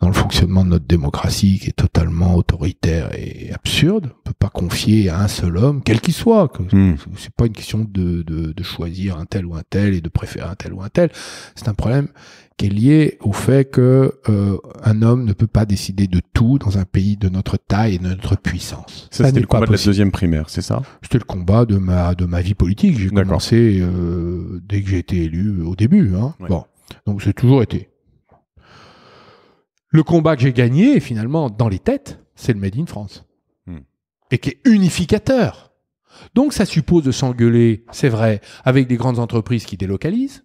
dans le fonctionnement de notre démocratie, qui est totalement autoritaire et absurde. On peut pas confier à un seul homme, quel qu'il soit. C'est pas une question de choisir un tel ou un tel et de préférer un tel ou un tel. C'est un problème qui est lié au fait que un homme ne peut pas décider de tout dans un pays de notre taille et de notre puissance. Ça c'était le combat de la 2e primaire, c'est ça ? C'était le combat de ma vie politique. J'ai commencé dès que j'ai été élu au début. Hein. Ouais. Bon, donc c'est toujours été. Le combat que j'ai gagné, finalement, dans les têtes, c'est le Made in France. Et qui est unificateur. Donc ça suppose de s'engueuler, c'est vrai, avec des grandes entreprises qui délocalisent,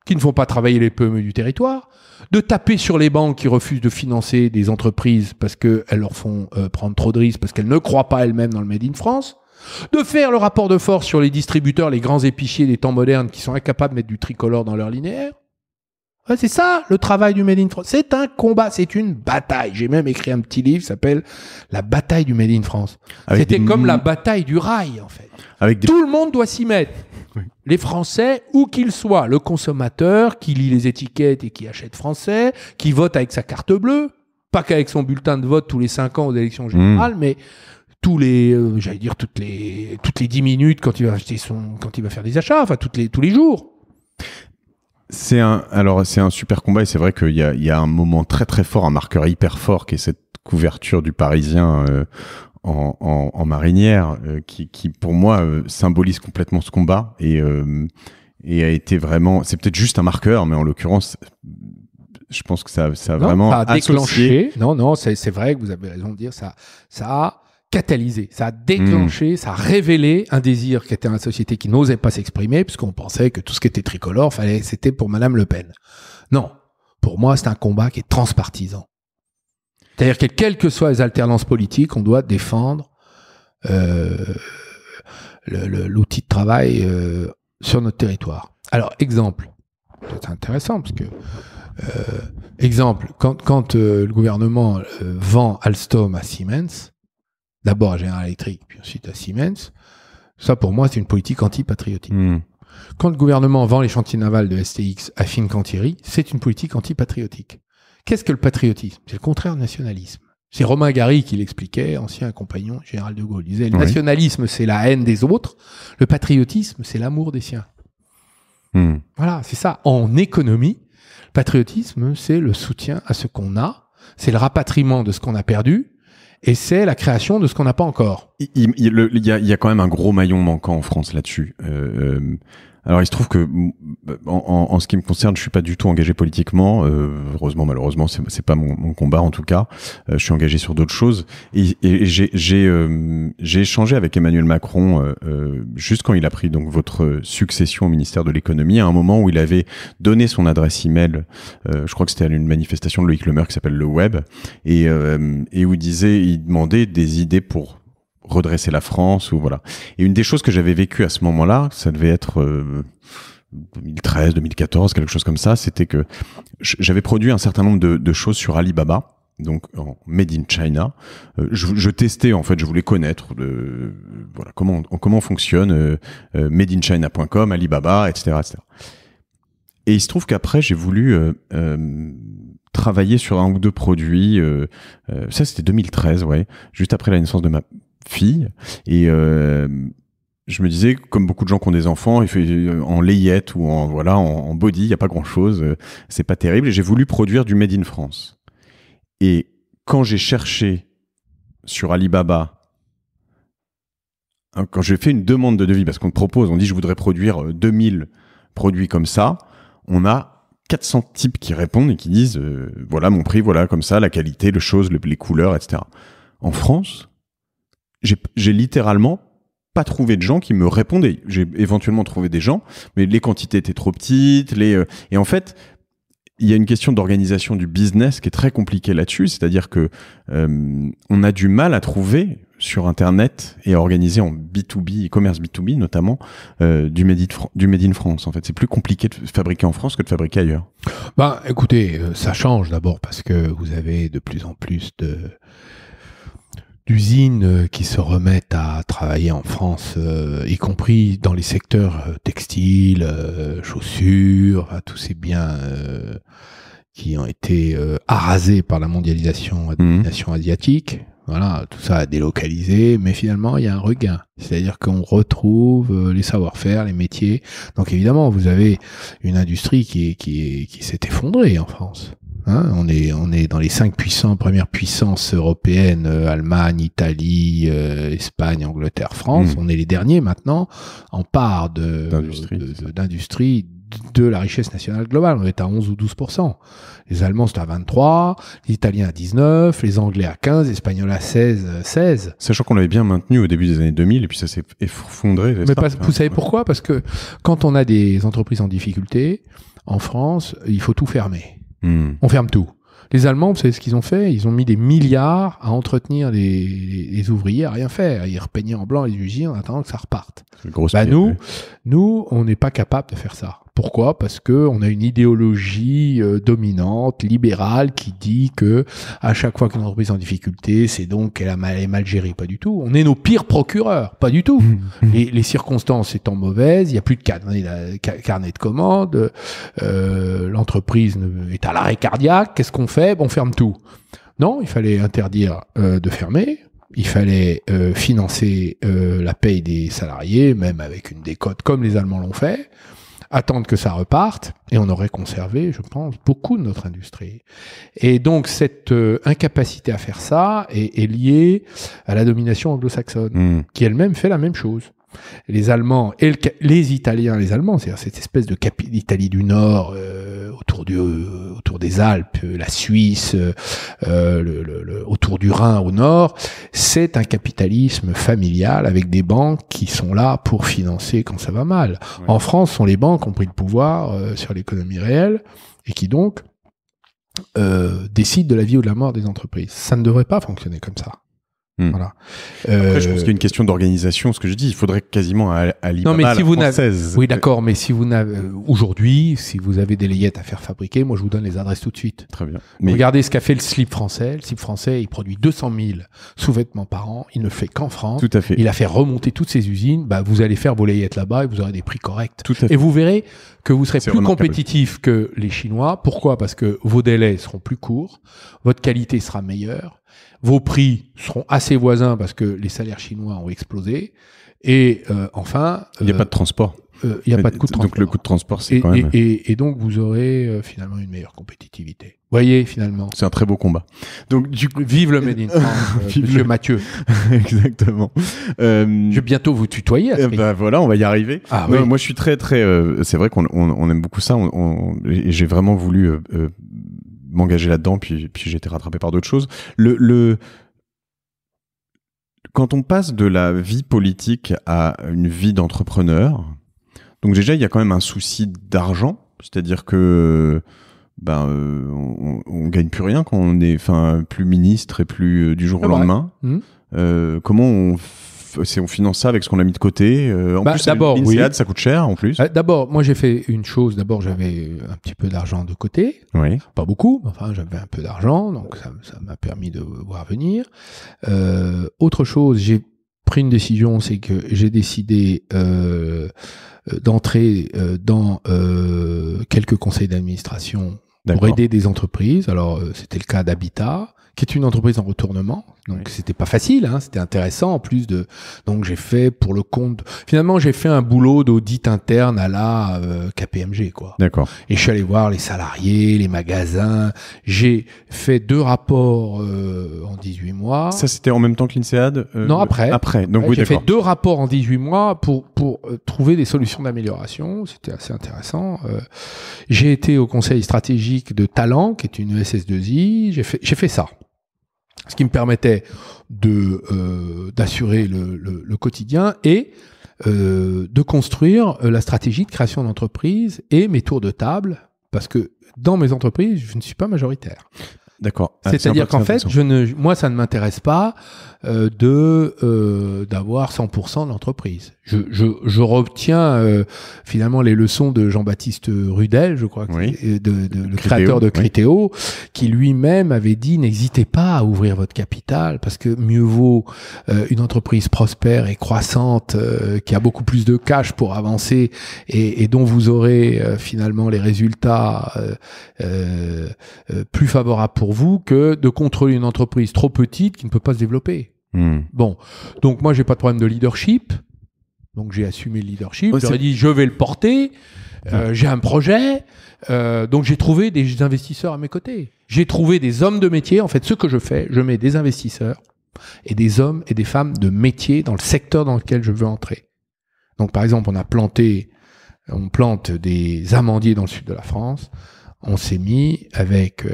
qui ne font pas travailler les PME du territoire, de taper sur les banques qui refusent de financer des entreprises parce qu'elles leur font prendre trop de risques, parce qu'elles ne croient pas elles-mêmes dans le Made in France, de faire le rapport de force sur les distributeurs, les grands épiciers des temps modernes qui sont incapables de mettre du tricolore dans leur linéaire. Ouais, c'est ça, le travail du Made in France. C'est un combat, c'est une bataille. J'ai même écrit un petit livre qui s'appelle « La bataille du Made in France ». C'était comme la bataille du rail, en fait. Tout le monde doit s'y mettre. Oui. Les Français, où qu'ils soient, le consommateur qui lit les étiquettes et qui achète français, qui vote avec sa carte bleue, pas qu'avec son bulletin de vote tous les 5 ans aux élections générales, mais tous les, toutes les 10 minutes quand il va faire des achats, enfin tous les jours. C'est un super combat, et c'est vrai qu'il y a un moment très très fort, un marqueur hyper fort, qui est cette couverture du Parisien en marinière, qui pour moi symbolise complètement ce combat et a été vraiment. C'est peut-être juste un marqueur, mais en l'occurrence, je pense que ça a vraiment ça a déclenché. déclenché. Non, c'est vrai que vous avez raison de dire ça. Ça a catalysé, ça a déclenché, ça a révélé un désir qui était dans la société qui n'osait pas s'exprimer, puisqu'on pensait que tout ce qui était tricolore, c'était pour Madame Le Pen. Non, pour moi, c'est un combat qui est transpartisan. C'est-à-dire que quelles que soient les alternances politiques, on doit défendre l'outil de travail sur notre territoire. Alors, exemple, c'est intéressant, parce que exemple, quand le gouvernement vend Alstom à Siemens, d'abord à General Electric, puis ensuite à Siemens, ça pour moi c'est une politique anti-patriotique. Quand le gouvernement vend les chantiers navals de STX à Fincantieri, c'est une politique anti-patriotique. Qu'est-ce que le patriotisme? C'est le contraire du nationalisme. C'est Romain Gary qui l'expliquait, ancien compagnon général de Gaulle. Il disait, le nationalisme c'est la haine des autres, le patriotisme c'est l'amour des siens. Voilà, c'est ça. En économie, le patriotisme c'est le soutien à ce qu'on a, c'est le rapatriement de ce qu'on a perdu, et c'est la création de ce qu'on n'a pas encore. Il y a quand même un gros maillon manquant en France là-dessus. Alors il se trouve que en ce qui me concerne, je suis pas du tout engagé politiquement. Heureusement, malheureusement, c'est pas mon combat en tout cas. Je suis engagé sur d'autres choses. Et j'ai échangé avec Emmanuel Macron juste quand il a pris donc votre succession au ministère de l'économie, à un moment où il avait donné son adresse email. Je crois que c'était à une manifestation de Loïc Lemerre qui s'appelle Le Web, et où il demandait des idées pour redresser la France, ou voilà. Et une des choses que j'avais vécues à ce moment-là, ça devait être 2013, 2014, quelque chose comme ça, c'était que j'avais produit un certain nombre de choses sur Alibaba, donc en Made in China. Je testais, en fait, je voulais connaître voilà comment fonctionne madeinchina.com, Alibaba, etc., etc. Et il se trouve qu'après, j'ai voulu travailler sur un ou deux produits. Ça, c'était 2013, ouais, juste après la naissance de ma fille, et je me disais, comme beaucoup de gens qui ont des enfants, il fait en layette ou en body, il y a pas grand chose, c'est pas terrible, et j'ai voulu produire du made in France. Et quand j'ai cherché sur Alibaba, quand j'ai fait une demande de devis, parce qu'on te propose, on dit je voudrais produire 2000 produits comme ça, on a 400 types qui répondent et qui disent voilà mon prix, voilà comme ça, la qualité, les choses, les couleurs, etc. En France, j'ai littéralement pas trouvé de gens qui me répondaient. J'ai éventuellement trouvé des gens, mais les quantités étaient trop petites. Et en fait, il y a une question d'organisation du business qui est très compliquée là-dessus. C'est-à-dire que on a du mal à trouver sur Internet et à organiser en B2B, e-commerce B2B notamment, du Made in France. En fait, c'est plus compliqué de fabriquer en France que de fabriquer ailleurs. Ben, écoutez, ça change d'abord parce que vous avez de plus en plus d'usines qui se remettent à travailler en France, y compris dans les secteurs textiles, chaussures, tous ces biens qui ont été arasés par la mondialisation, la domination asiatique. Voilà, tout ça a délocalisé, mais finalement, il y a un regain. C'est-à-dire qu'on retrouve les savoir-faire, les métiers. Donc évidemment, vous avez une industrie qui s'est effondrée en France. Hein, on est dans les 5 premières puissances européennes, Allemagne, Italie, Espagne, Angleterre, France. On est les derniers maintenant en part d'industrie de la richesse nationale globale. On est à 11 ou 12%. Les Allemands sont à 23, les Italiens à 19, les Anglais à 15, les Espagnols à 16. Sachant qu'on l'avait bien maintenu au début des années 2000 et puis ça s'est effondré. Mais vous savez pourquoi? Parce que quand on a des entreprises en difficulté, en France, il faut tout fermer. On ferme tout. Les Allemands, vous savez ce qu'ils ont fait? Ils ont mis des milliards à entretenir les ouvriers, à rien faire. Ils repeignaient en blanc les usines en attendant que ça reparte. Nous, on n'est pas capable de faire ça. Pourquoi? Parce que on a une idéologie dominante, libérale, qui dit que à chaque fois qu'une entreprise est en difficulté, c'est donc qu'elle est mal gérée. Pas du tout. On est nos pires procureurs. Pas du tout. Les circonstances étant mauvaises, il n'y a plus de carnet de commandes, l'entreprise est à l'arrêt cardiaque. Qu'est-ce qu'on fait? On ferme tout. Non, il fallait interdire de fermer. Il fallait financer la paye des salariés, même avec une décote comme les Allemands l'ont fait. attendre que ça reparte, et on aurait conservé, je pense, beaucoup de notre industrie. Et donc, cette incapacité à faire ça est liée à la domination anglo-saxonne, qui elle-même fait la même chose. Les Allemands et les Italiens, les Allemands, c'est-à-dire cette espèce de l'Italie du Nord, autour des Alpes, la Suisse, autour du Rhin au nord, c'est un capitalisme familial avec des banques qui sont là pour financer quand ça va mal. Ouais. En France, ce sont les banques qui ont pris le pouvoir sur l'économie réelle et qui donc décident de la vie ou de la mort des entreprises. Ça ne devrait pas fonctionner comme ça. Voilà. Après, je pense qu'il y a une question d'organisation. Ce que je dis, il faudrait quasiment Alibaba française. Oui, d'accord, mais si vous n'avez aujourd'hui, si vous avez des layettes à faire fabriquer, moi je vous donne les adresses tout de suite. Très bien. Regardez ce qu'a fait le slip français. Le slip français, il produit 200 000 sous-vêtements par an. Il ne fait qu'en France. Tout à fait. Il a fait remonter toutes ses usines. Bah, vous allez faire vos layettes là-bas et vous aurez des prix corrects. Tout à fait. Et vous verrez que vous serez plus compétitif que les Chinois. Pourquoi ? Parce que vos délais seront plus courts, votre qualité sera meilleure. Vos prix seront assez voisins parce que les salaires chinois ont explosé. Et enfin... il n'y a pas de transport. Il n'y a pas de coût de transport. Donc le coût de transport, c'est quand même... Et donc vous aurez finalement une meilleure compétitivité. Vous voyez, finalement. C'est un très beau combat. Donc du coup... Vive le Made in France, monsieur Mathieu. Exactement. Je vais bientôt vous tutoyer. Bah voilà, on va y arriver. Ah, non, oui. Moi, je suis très... c'est vrai qu'on aime beaucoup ça. Et j'ai vraiment voulu... m'engager là-dedans, puis j'ai été rattrapé par d'autres choses. Quand on passe de la vie politique à une vie d'entrepreneur, donc déjà il y a quand même un souci d'argent, c'est-à-dire que on gagne plus rien quand on est plus ministre et plus du jour au lendemain. Comment on finance ça avec ce qu'on a mis de côté. En plus, d'abord, l'INSEAD, ça coûte cher en plus. D'abord, moi j'ai fait une chose. D'abord, j'avais un petit peu d'argent de côté. Oui. Pas beaucoup, mais enfin j'avais un peu d'argent, donc ça m'a permis de voir venir. Autre chose, j'ai pris une décision, c'est que j'ai décidé d'entrer dans quelques conseils d'administration pour aider des entreprises. Alors, c'était le cas d'Habitat, qui est une entreprise en retournement. Donc, c'était pas facile, hein, c'était intéressant en plus de... Donc, j'ai fait pour le compte... Finalement, j'ai fait un boulot d'audit interne à la KPMG, quoi. D'accord. Et je suis allé voir les salariés, les magasins. J'ai fait 2 rapports en 18 mois. Ça, c'était en même temps que l'INSEAD Non, après. Après, donc oui, j'ai fait 2 rapports en 18 mois pour trouver des solutions d'amélioration. C'était assez intéressant. J'ai été au conseil stratégique de Talent, qui est une SS2I. J'ai fait ça. Ce qui me permettait d'assurer le quotidien et de construire la stratégie de création d'entreprise et mes tours de table, parce que dans mes entreprises, je ne suis pas majoritaire. D'accord. C'est-à-dire qu'en fait, moi, ça ne m'intéresse pas d'avoir 100% de l'entreprise. Je retiens finalement les leçons de Jean-Baptiste Rudel, je crois, le créateur de Criteo, qui lui-même avait dit n'hésitez pas à ouvrir votre capital parce que mieux vaut une entreprise prospère et croissante qui a beaucoup plus de cash pour avancer et dont vous aurez finalement les résultats plus favorables pour vous que de contrôler une entreprise trop petite qui ne peut pas se développer. Bon, donc moi j'ai pas de problème de leadership, donc j'ai assumé le leadership, j'aurais dit je vais le porter, j'ai un projet, donc j'ai trouvé des investisseurs à mes côtés, j'ai trouvé des hommes de métier. En fait, ce que je fais, je mets des investisseurs et des hommes et des femmes de métier dans le secteur dans lequel je veux entrer. Donc par exemple, on plante des amandiers dans le sud de la France. On s'est mis avec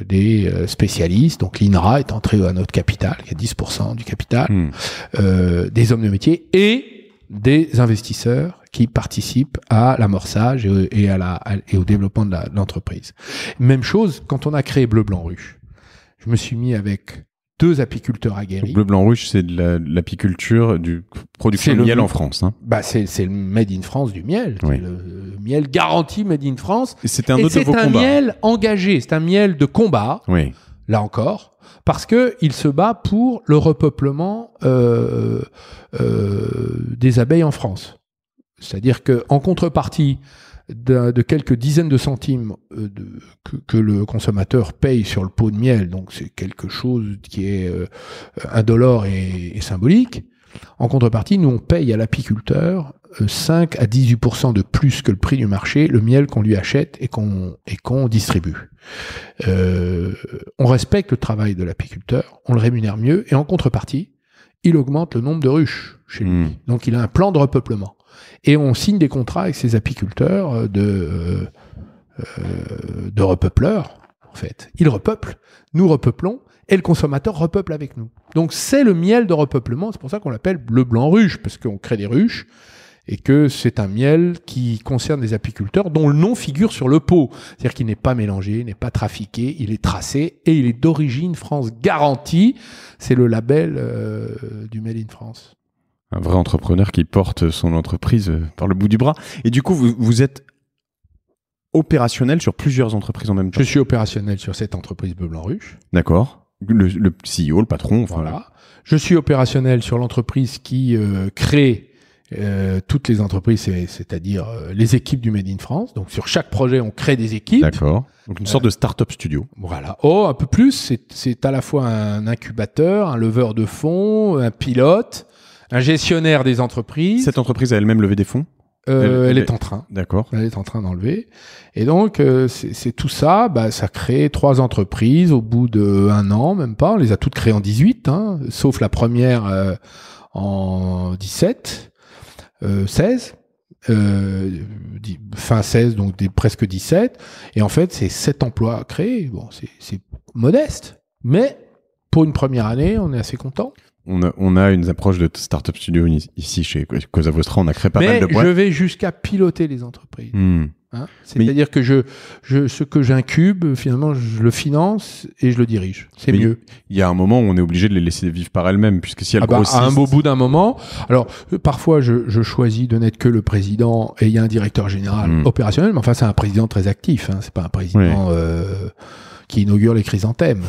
des spécialistes, donc l'INRA est entré à notre capital, il y a 10% du capital, des hommes de métier et des investisseurs qui participent à l'amorçage et au développement de l'entreprise. Même chose, quand on a créé Bleu Blanc Ruche, je me suis mis avec 2 apiculteurs aguerris. Bleu Blanc Ruche, c'est de l'apiculture, du production de miel en France. Hein. C'est le Made in France du miel. Oui. Le miel garanti Made in France. Et c'était un autre de vos combats. C'est un miel engagé, c'est un miel de combat, là encore, parce qu'il se bat pour le repeuplement des abeilles en France. C'est-à-dire qu'en contrepartie de quelques dizaines de centimes que le consommateur paye sur le pot de miel, donc c'est quelque chose qui est indolore et symbolique. En contrepartie, nous on paye à l'apiculteur 5 à 18% de plus que le prix du marché le miel qu'on lui achète et qu'on distribue. On respecte le travail de l'apiculteur, on le rémunère mieux, et en contrepartie, il augmente le nombre de ruches chez lui. Donc il a un plan de repeuplement. Et on signe des contrats avec ces apiculteurs de repeupleurs, en fait. Ils repeuplent, nous repeuplons, et le consommateur repeuple avec nous. Donc c'est le miel de repeuplement, c'est pour ça qu'on l'appelle bleu blanc ruche, parce qu'on crée des ruches, et que c'est un miel qui concerne des apiculteurs dont le nom figure sur le pot. C'est-à-dire qu'il n'est pas mélangé, n'est pas trafiqué, il est tracé, et il est d'origine France garantie. C'est le label du Made in France. Un vrai entrepreneur qui porte son entreprise par le bout du bras. Et du coup, vous êtes opérationnel sur plusieurs entreprises en même temps. Je suis opérationnel sur cette entreprise Bleu Blanc Ruche. D'accord. Le CEO, le patron. Enfin, voilà. Je suis opérationnel sur l'entreprise qui crée toutes les entreprises, c'est-à-dire les équipes du Made in France. Donc sur chaque projet, on crée des équipes. D'accord. Donc une sorte de start-up studio. Voilà. Oh, un peu plus. C'est à la fois un incubateur, un leveur de fonds, un pilote, un gestionnaire des entreprises. Cette entreprise a elle-même levé des fonds ? Elle est en train. D'accord. Elle est en train d'enlever. Et donc, c'est tout ça. Ça crée 3 entreprises au bout d'1 an, même pas. On les a toutes créées en 18, sauf la première en 17, 16. Fin 16, donc presque 17. Et en fait, c'est 7 emplois créés. Bon, c'est modeste. Mais pour une première année, on est assez content. On a une approche de Startup Studio ici chez Cosa Vostra. On a créé pas mal de boîtes. Mais je vais jusqu'à piloter les entreprises. C'est-à-dire que ce que j'incube, finalement, je le finance et je le dirige. C'est mieux. Il y a un moment où on est obligé de les laisser vivre par elles-mêmes, puisque si elles grossissent... Au bout d'un moment... Alors, parfois, je choisis de n'être que le président et il y a un directeur général opérationnel, mais enfin, c'est un président très actif. C'est pas un président qui inaugure les chrysanthèmes.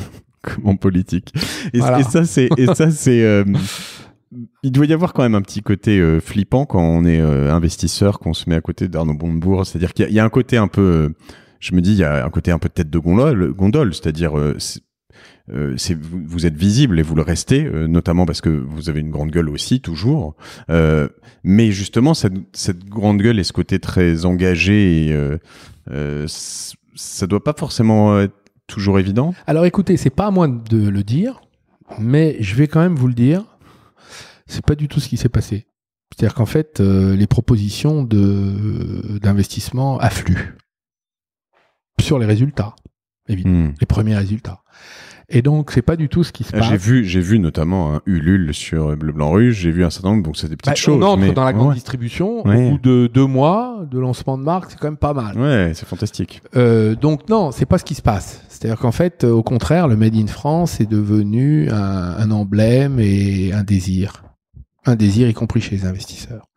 En politique. Voilà. Et ça, c'est il doit y avoir quand même un petit côté flippant quand on est investisseur, qu'on se met à côté d'Arnaud Montebourg. C'est-à-dire qu'il y a un côté un peu, je me dis, il y a un côté un peu tête de gondole, c'est-à-dire vous êtes visible et vous le restez, notamment parce que vous avez une grande gueule aussi, toujours. Mais justement, cette grande gueule et ce côté très engagé, ça doit pas forcément être toujours évident. Alors écoutez, c'est pas à moi de le dire, mais je vais quand même vous le dire. C'est pas du tout ce qui s'est passé. C'est-à-dire qu'en fait, les propositions d'investissement affluent sur les résultats, évidemment, les premiers résultats. Et donc, c'est pas du tout ce qui se passe. J'ai vu notamment un Ulule sur Bleu Blanc Ruche, j'ai vu un certain nombre, donc c'est des petites choses. On entre dans la grande distribution, au bout de 2 mois de lancement de marque, c'est quand même pas mal. Ouais, c'est fantastique. Donc non, c'est pas ce qui se passe. C'est-à-dire qu'en fait, au contraire, le Made in France est devenu un emblème et un désir, y compris chez les investisseurs,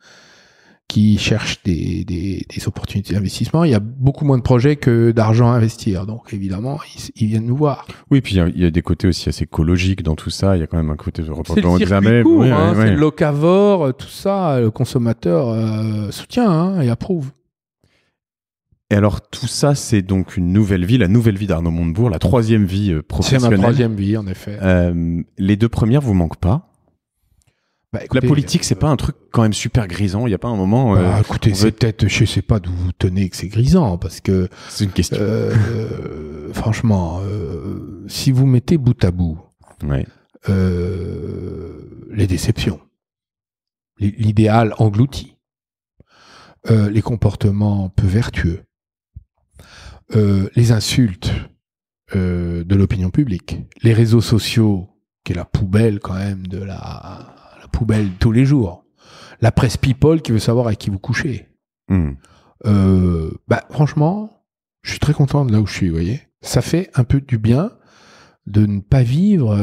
qui cherchent des opportunités d'investissement. Il y a beaucoup moins de projets que d'argent à investir. Donc, évidemment, ils viennent nous voir. Oui, puis il y a des côtés aussi assez écologiques dans tout ça. Il y a quand même un côté de reportement de examen. C'est le locavore, tout ça. Le consommateur soutient et approuve. Et alors, tout ça, c'est donc une nouvelle vie, la nouvelle vie d'Arnaud Montebourg, la 3e vie professionnelle. C'est ma 3e vie, en effet. Les 2 premières vous manquent pas? Écoutez, la politique, c'est pas un truc quand même super grisant. Il y a pas un moment. Écoutez, c'est peut-être, je sais pas d'où vous tenez que c'est grisant, parce que c'est une question. Franchement, si vous mettez bout à bout les déceptions, l'idéal englouti, les comportements peu vertueux, les insultes de l'opinion publique, les réseaux sociaux, qui est la poubelle quand même de la poubelle tous les jours. La presse people qui veut savoir avec qui vous couchez. Franchement, je suis très content de là où je suis, vous voyez. Ça fait un peu du bien de ne pas vivre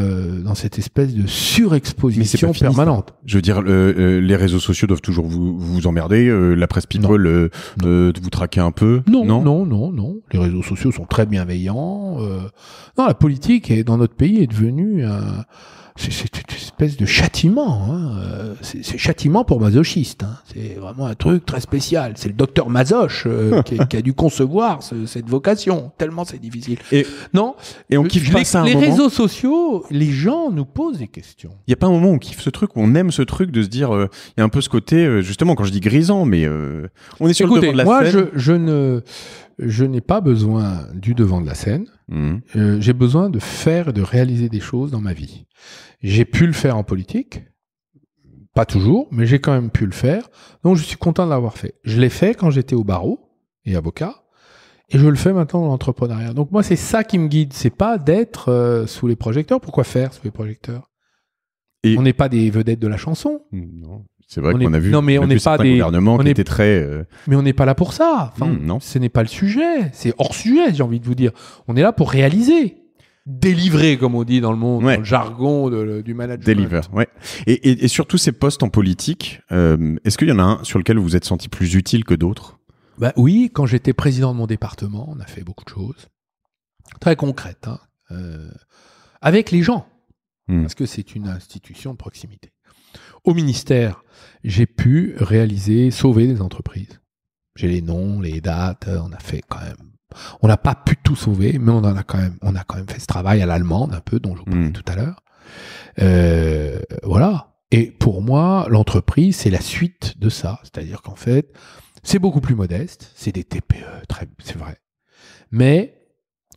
dans cette espèce de surexposition permanente. Je veux dire, les réseaux sociaux doivent toujours vous emmerder, la presse people vous traquer un peu. Non. Les réseaux sociaux sont très bienveillants. Non, la politique dans notre pays est devenue espèce de châtiment. Hein. C'est châtiment pour masochistes. Hein. C'est vraiment un truc très spécial. C'est le docteur Masoch qui a dû concevoir cette vocation. Tellement c'est difficile. Et on kiffe pas ça. Les réseaux sociaux, les gens nous posent des questions. Il y a pas un moment où on kiffe ce truc, où on aime ce truc de se dire, il y a un peu ce côté, justement, quand je dis grisant, mais on est sur le devant de la scène. Moi, je n'ai pas besoin du devant de la scène. J'ai besoin de faire et de réaliser des choses dans ma vie. J'ai pu le faire en politique, pas toujours, mais j'ai quand même pu le faire. Donc, je suis content de l'avoir fait. Je l'ai fait quand j'étais au barreau et avocat, et je le fais maintenant dans l'entrepreneuriat. Donc, moi, c'est ça qui me guide. C'est pas d'être sous les projecteurs. Pourquoi faire sous les projecteurs ? On n'est pas des vedettes de la chanson. Non. C'est vrai qu'on a vu, mais on n'est pas des gouvernements qui étaient très. Mais on n'est pas là pour ça. Enfin, non. Ce n'est pas le sujet. C'est hors sujet, j'ai envie de vous dire. On est là pour réaliser, délivrer, comme on dit dans le monde, dans le jargon du management. Deliver, ouais. Et surtout ces postes en politique. Est-ce qu'il y en a un sur lequel vous vous êtes senti plus utile que d'autres ? Bah oui, quand j'étais président de mon département, on a fait beaucoup de choses très concrètes, hein, avec les gens, parce que c'est une institution de proximité. Au ministère, j'ai pu sauver des entreprises. J'ai les noms, les dates, on a fait quand même. On n'a pas pu tout sauver, mais on a quand même fait ce travail à l'allemande, un peu, dont je vous parlais tout à l'heure. Voilà. Et pour moi, l'entreprise, c'est la suite de ça. C'est-à-dire qu'en fait, c'est beaucoup plus modeste. C'est des TPE, c'est vrai. Mais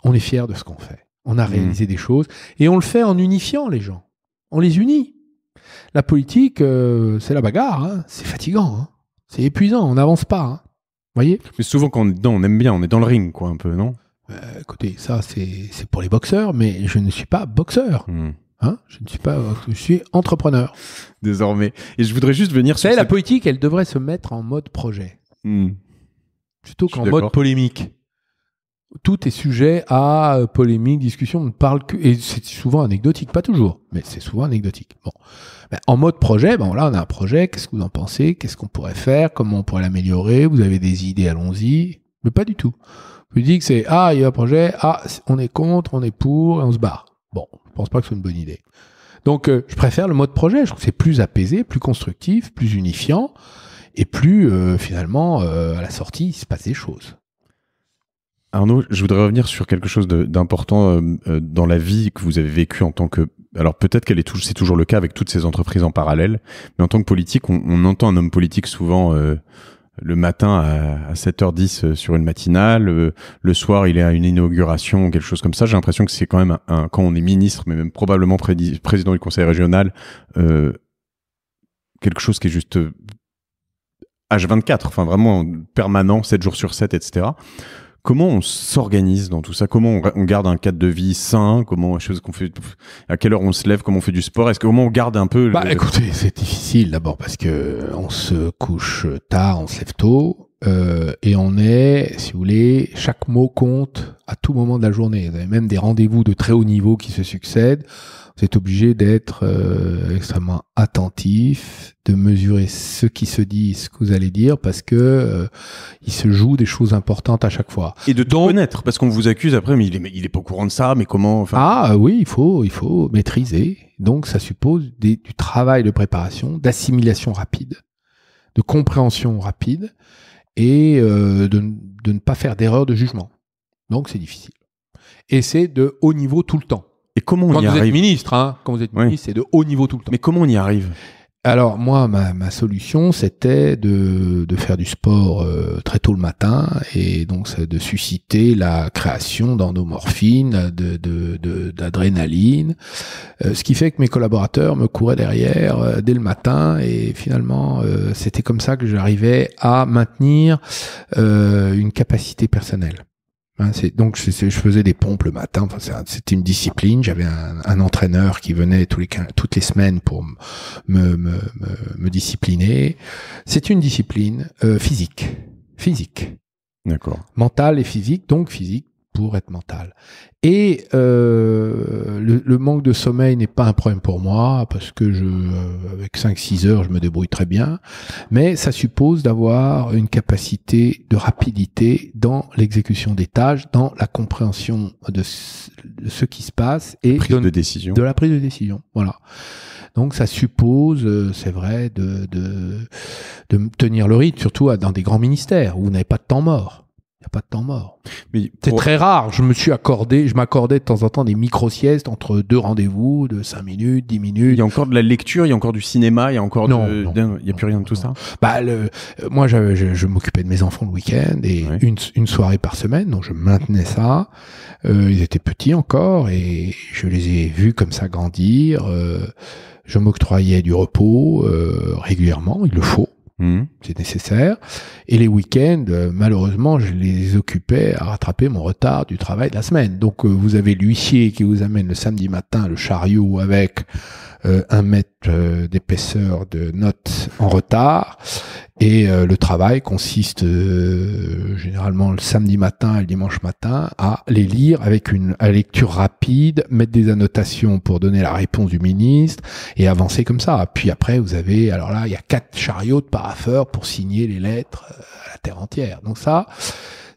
on est fiers de ce qu'on fait. On a réalisé des choses. Et on le fait en unifiant les gens. On les unit. La politique, c'est la bagarre, hein. C'est fatigant, hein. C'est épuisant, on n'avance pas. Hein. Voyez ? Mais souvent, quand on est dedans, on aime bien, on est dans le ring, quoi, un peu, non ? Écoutez, ça, c'est pour les boxeurs, mais je ne suis pas boxeur. Hein ? Je suis entrepreneur. Désormais. Et je voudrais juste venir sur la politique, elle devrait se mettre en mode projet. Plutôt qu'en mode polémique. Tout est sujet à polémique, discussion, on ne parle que... Et c'est souvent anecdotique, pas toujours, mais c'est souvent anecdotique. Bon. Ben, en mode projet, là on a un projet, qu'est-ce que vous en pensez ? Qu'est-ce qu'on pourrait faire ? Comment on pourrait l'améliorer ? Vous avez des idées, allons-y. Mais pas du tout. Je vous dis que c'est, il y a un projet, on est contre, on est pour, et on se barre. Bon, je pense pas que ce soit une bonne idée. Donc, je préfère le mode projet, je trouve que c'est plus apaisé, plus constructif, plus unifiant, et plus, finalement, à la sortie, il se passe des choses. Arnaud, je voudrais revenir sur quelque chose d'important dans la vie que vous avez vécue en tant que... Alors peut-être c'est toujours le cas avec toutes ces entreprises en parallèle, mais en tant que politique, on entend un homme politique souvent le matin à 7h10 sur une matinale, le soir il est à une inauguration ou quelque chose comme ça. J'ai l'impression que c'est quand même, quand on est ministre, mais même probablement président du conseil régional, quelque chose qui est juste... H24, enfin vraiment permanent, 7 jours sur 7, etc. Comment on s'organise dans tout ça ? Comment on garde un cadre de vie sain ? Comment qu'on fait ? À quelle heure on se lève ? Comment on fait du sport ? Comment on garde un peu Écoutez, c'est difficile d'abord parce que on se couche tard, on se lève tôt et on est, si vous voulez, chaque mot compte à tout moment de la journée. Vous avez même des rendez-vous de très haut niveau qui se succèdent. Vous êtes obligé d'être extrêmement attentif, de mesurer ce qui se dit, ce que vous allez dire, parce que il se joue des choses importantes à chaque fois. Et de tout connaître, parce qu'on vous accuse après, mais il est pas au courant de ça, mais comment oui, il faut maîtriser. Donc ça suppose du travail de préparation, d'assimilation rapide, de compréhension rapide, et de ne pas faire d'erreur de jugement. Donc c'est difficile. Et c'est de haut niveau tout le temps. Et comment on y arrive ? Quand vous êtes ministre, c'est de haut niveau tout le temps. Mais comment on y arrive ? Alors moi, ma solution, c'était de faire du sport très tôt le matin, et donc de susciter la création d'endomorphine, d'adrénaline, ce qui fait que mes collaborateurs me couraient derrière dès le matin, et finalement, c'était comme ça que j'arrivais à maintenir une capacité personnelle. Donc je faisais des pompes le matin. Enfin, c'était une discipline. J'avais un entraîneur qui venait toutes les semaines pour me discipliner. C'est une discipline physique. D'accord. Mentale et physique, donc physique pour être mental. Et le manque de sommeil n'est pas un problème pour moi, parce que avec 5-6 heures, je me débrouille très bien. Mais ça suppose d'avoir une capacité de rapidité dans l'exécution des tâches, dans la compréhension de ce qui se passe et de la prise de décision. Voilà. Donc ça suppose, c'est vrai, de tenir le rythme, surtout dans des grands ministères où vous n'avez pas de temps mort. Il n'y a pas de temps mort. C'est très rare. Je m'accordais de temps en temps des micro-siestes entre 2 rendez-vous de 5 minutes, 10 minutes. Il y a encore de la lecture, il y a encore du cinéma, il y a encore il n'y a plus rien de tout ça. Moi, je m'occupais de mes enfants le week-end et une soirée par semaine, donc je maintenais ça. Ils étaient petits encore et je les ai vus comme ça grandir. Je m'octroyais du repos régulièrement, il le faut. C'est nécessaire. Et les week-ends, malheureusement, je les occupais à rattraper mon retard du travail de la semaine. Donc, vous avez l'huissier qui vous amène le samedi matin le chariot avec 1 mètre d'épaisseur de notes en retard. Et le travail consiste généralement le samedi matin et le dimanche matin à les lire avec à lecture rapide, mettre des annotations pour donner la réponse du ministre et avancer comme ça. Puis après, vous avez, alors là, il y a 4 chariots de parapheurs pour signer les lettres à la terre entière. Donc ça,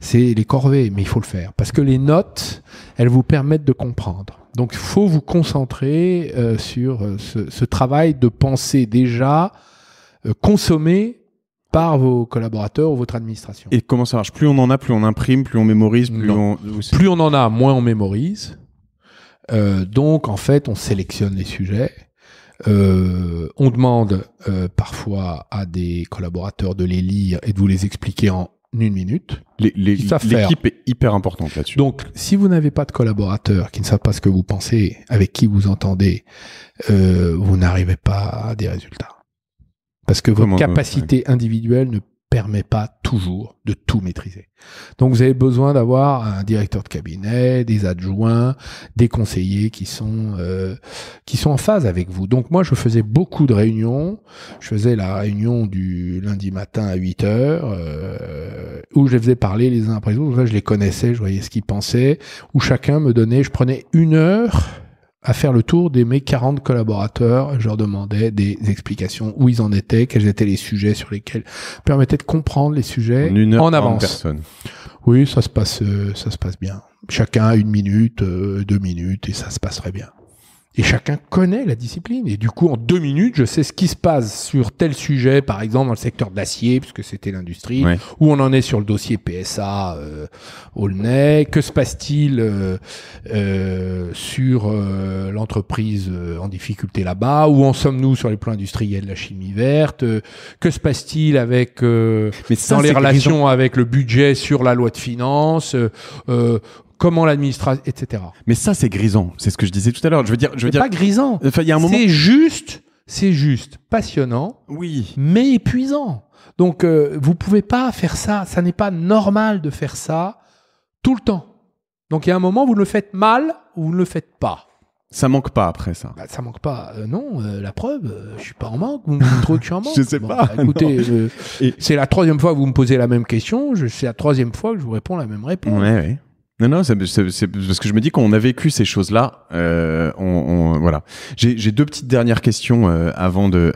c'est les corvées, mais il faut le faire. Parce que les notes, elles vous permettent de comprendre. Donc il faut vous concentrer sur ce travail de pensée déjà consommé par vos collaborateurs ou votre administration. Et comment ça marche? Plus on en a, plus on imprime, plus on mémorise, plus on en a, moins on mémorise. Donc, en fait, on sélectionne les sujets. On demande parfois à des collaborateurs de les lire et de vous les expliquer en 1 minute. L'équipe est hyper importante là-dessus. Donc, si vous n'avez pas de collaborateurs qui ne savent pas ce que vous pensez, avec qui vous entendez, vous n'arrivez pas à des résultats. Parce que votre capacité individuelle ne permet pas toujours de tout maîtriser. Donc vous avez besoin d'avoir un directeur de cabinet, des adjoints, des conseillers qui sont en phase avec vous. Donc moi je faisais beaucoup de réunions. Je faisais la réunion du lundi matin à 8h où je les faisais parler les uns après les autres. Là, je les connaissais, je voyais ce qu'ils pensaient. Où chacun me donnait, je prenais 1 heure à faire le tour de mes 40 collaborateurs. Je leur demandais des explications, où ils en étaient, quels étaient les sujets sur lesquels permettaient de comprendre les sujets en avance. Personne. Oui, ça se passe bien. Chacun a 1 minute, 2 minutes, et ça se passerait bien. Et chacun connaît la discipline. Et du coup, en 2 minutes, je sais ce qui se passe sur tel sujet, par exemple dans le secteur d'acier, puisque c'était l'industrie, où on en est sur le dossier PSA Aulnay. Que se passe-t-il sur l'entreprise en difficulté là-bas? Où en sommes-nous sur les plans industriels de la chimie verte? Que se passe-t-il avec dans les relations avec le budget sur la loi de finances? Comment l'administration, etc. Mais ça, c'est grisant. C'est ce que je disais tout à l'heure. Je veux dire, pas grisant. Enfin, il y a un moment. C'est juste passionnant. Oui. Mais épuisant. Donc, vous pouvez pas faire ça. Ça n'est pas normal de faire ça tout le temps. Donc, il y a un moment, vous le faites mal ou vous ne le faites pas. Ça manque pas après ça. Ça manque pas. Non, la preuve, je suis pas en manque. Vous me trouvez que je suis en manque? Je sais pas. Écoutez, c'est la 3e fois que vous me posez la même question. C'est la 3e fois que je vous réponds la même réponse. Ouais. Non, c'est parce que je me dis qu'on a vécu ces choses-là. Voilà. J'ai 2 petites dernières questions avant de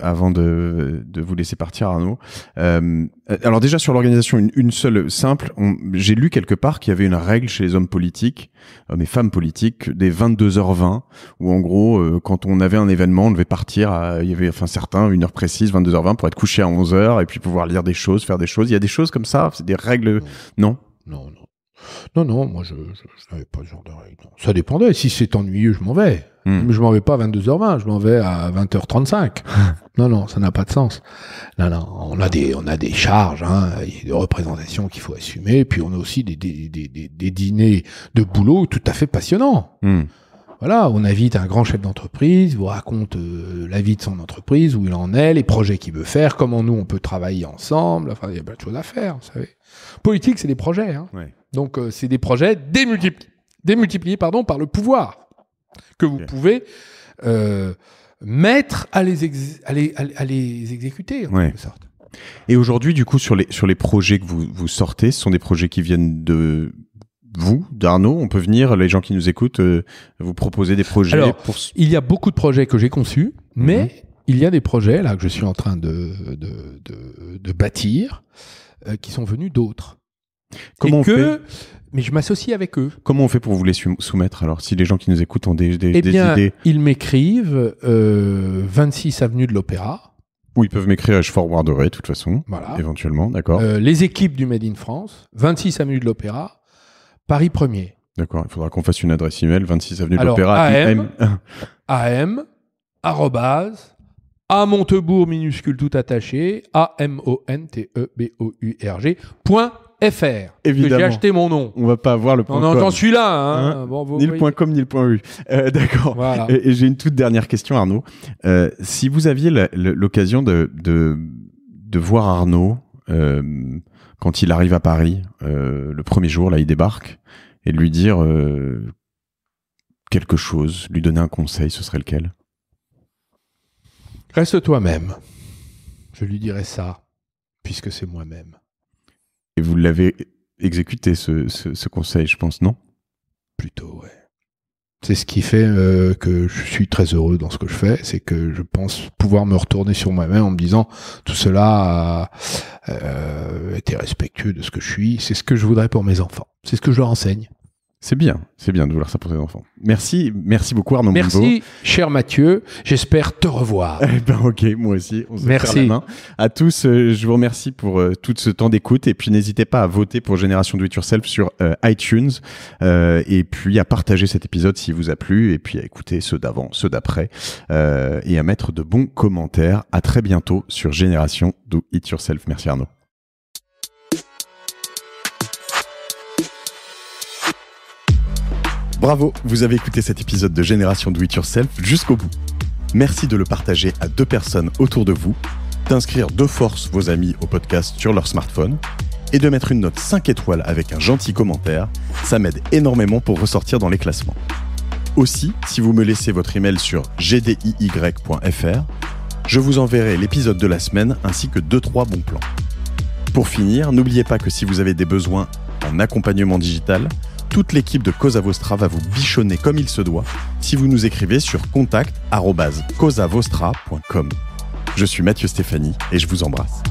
vous laisser partir, Arnaud. Alors déjà sur l'organisation, une seule simple. J'ai lu quelque part qu'il y avait une règle chez les hommes politiques, hommes et femmes politiques, des 22h20, où en gros, quand on avait un événement, on devait partir. Il y avait certains 1 heure précise, 22h20, pour être couché à 11h et puis pouvoir lire des choses, faire des choses. Il y a des choses comme ça, c'est des règles. Non. Non, moi je n'avais pas ce genre de règle. Ça dépendait. Si c'est ennuyeux, je m'en vais. Mais je m'en vais pas à 22h20, je m'en vais à 20h35. Non, ça n'a pas de sens. Non, on a des charges, il y a des représentations qu'il faut assumer. Puis on a aussi des dîners de boulot tout à fait passionnants. Voilà, on invite un grand chef d'entreprise, il vous raconte la vie de son entreprise, où il en est, les projets qu'il veut faire, comment nous on peut travailler ensemble. Enfin, il y a plein de choses à faire, vous savez. Politique, c'est des projets. Donc, c'est des projets démultipliés par le pouvoir que vous pouvez mettre à les exécuter, en quelque sorte. Et aujourd'hui, du coup, sur les projets que vous sortez, ce sont des projets qui viennent de vous, d'Arnaud. On peut venir, les gens qui nous écoutent, vous proposer des projets. Alors, il y a beaucoup de projets que j'ai conçus, mais il y a des projets là que je suis en train de bâtir qui sont venus d'autres. Comment on fait ? Mais je m'associe avec eux. Comment on fait pour vous les soumettre alors, si les gens qui nous écoutent ont des idées? Ils m'écrivent 26 avenue de l'Opéra. Ou ils peuvent m'écrire et je forwarderai de toute façon, voilà. Éventuellement, d'accord. Les équipes du Made in France, 26 avenue de l'Opéra, Paris 1er. D'accord, il faudra qu'on fasse une adresse email, 26 avenue de Alors, l'Opéra. AM, arrobase, à Montebourg, minuscule tout attaché, AMONTEBOURG.fr. Évidemment. J'ai acheté mon nom. On va pas avoir le point on com. entend celui-là. Hein. Bon, ni le point com, ni le point U. D'accord. Voilà. Et j'ai une toute dernière question, Arnaud. Si vous aviez l'occasion de voir Arnaud quand il arrive à Paris, le premier jour, là, il débarque, et de lui dire quelque chose, lui donner un conseil, ce serait lequel ? Reste toi-même. Je lui dirais ça, puisque c'est moi-même. Et vous l'avez exécuté, ce conseil, je pense, non ? Plutôt, ouais. C'est ce qui fait que je suis très heureux dans ce que je fais, c'est que je pense pouvoir me retourner sur moi-même en me disant tout cela a été respectueux de ce que je suis, c'est ce que je voudrais pour mes enfants, c'est ce que je leur enseigne. C'est bien de vouloir ça pour ses enfants. Merci beaucoup Arnaud Montebourg. Merci, cher Mathieu. J'espère te revoir. Eh ben ok, moi aussi. On se Merci. serre la main. À tous, je vous remercie pour tout ce temps d'écoute et puis n'hésitez pas à voter pour Génération Do It Yourself sur iTunes et puis à partager cet épisode s'il vous a plu et puis à écouter ceux d'avant, ceux d'après et à mettre de bons commentaires. À très bientôt sur Génération Do It Yourself. Merci Arnaud. Bravo, vous avez écouté cet épisode de Génération Do It Yourself jusqu'au bout. Merci de le partager à 2 personnes autour de vous, d'inscrire de force vos amis au podcast sur leur smartphone et de mettre une note 5 étoiles avec un gentil commentaire. Ça m'aide énormément pour ressortir dans les classements. Aussi, si vous me laissez votre email sur gdiy.fr, je vous enverrai l'épisode de la semaine ainsi que 2-3 bons plans. Pour finir, n'oubliez pas que si vous avez des besoins en accompagnement digital, toute l'équipe de Cosa Vostra va vous bichonner comme il se doit si vous nous écrivez sur contact@cosavostra.com. Je suis Mathieu Stéphanie et je vous embrasse.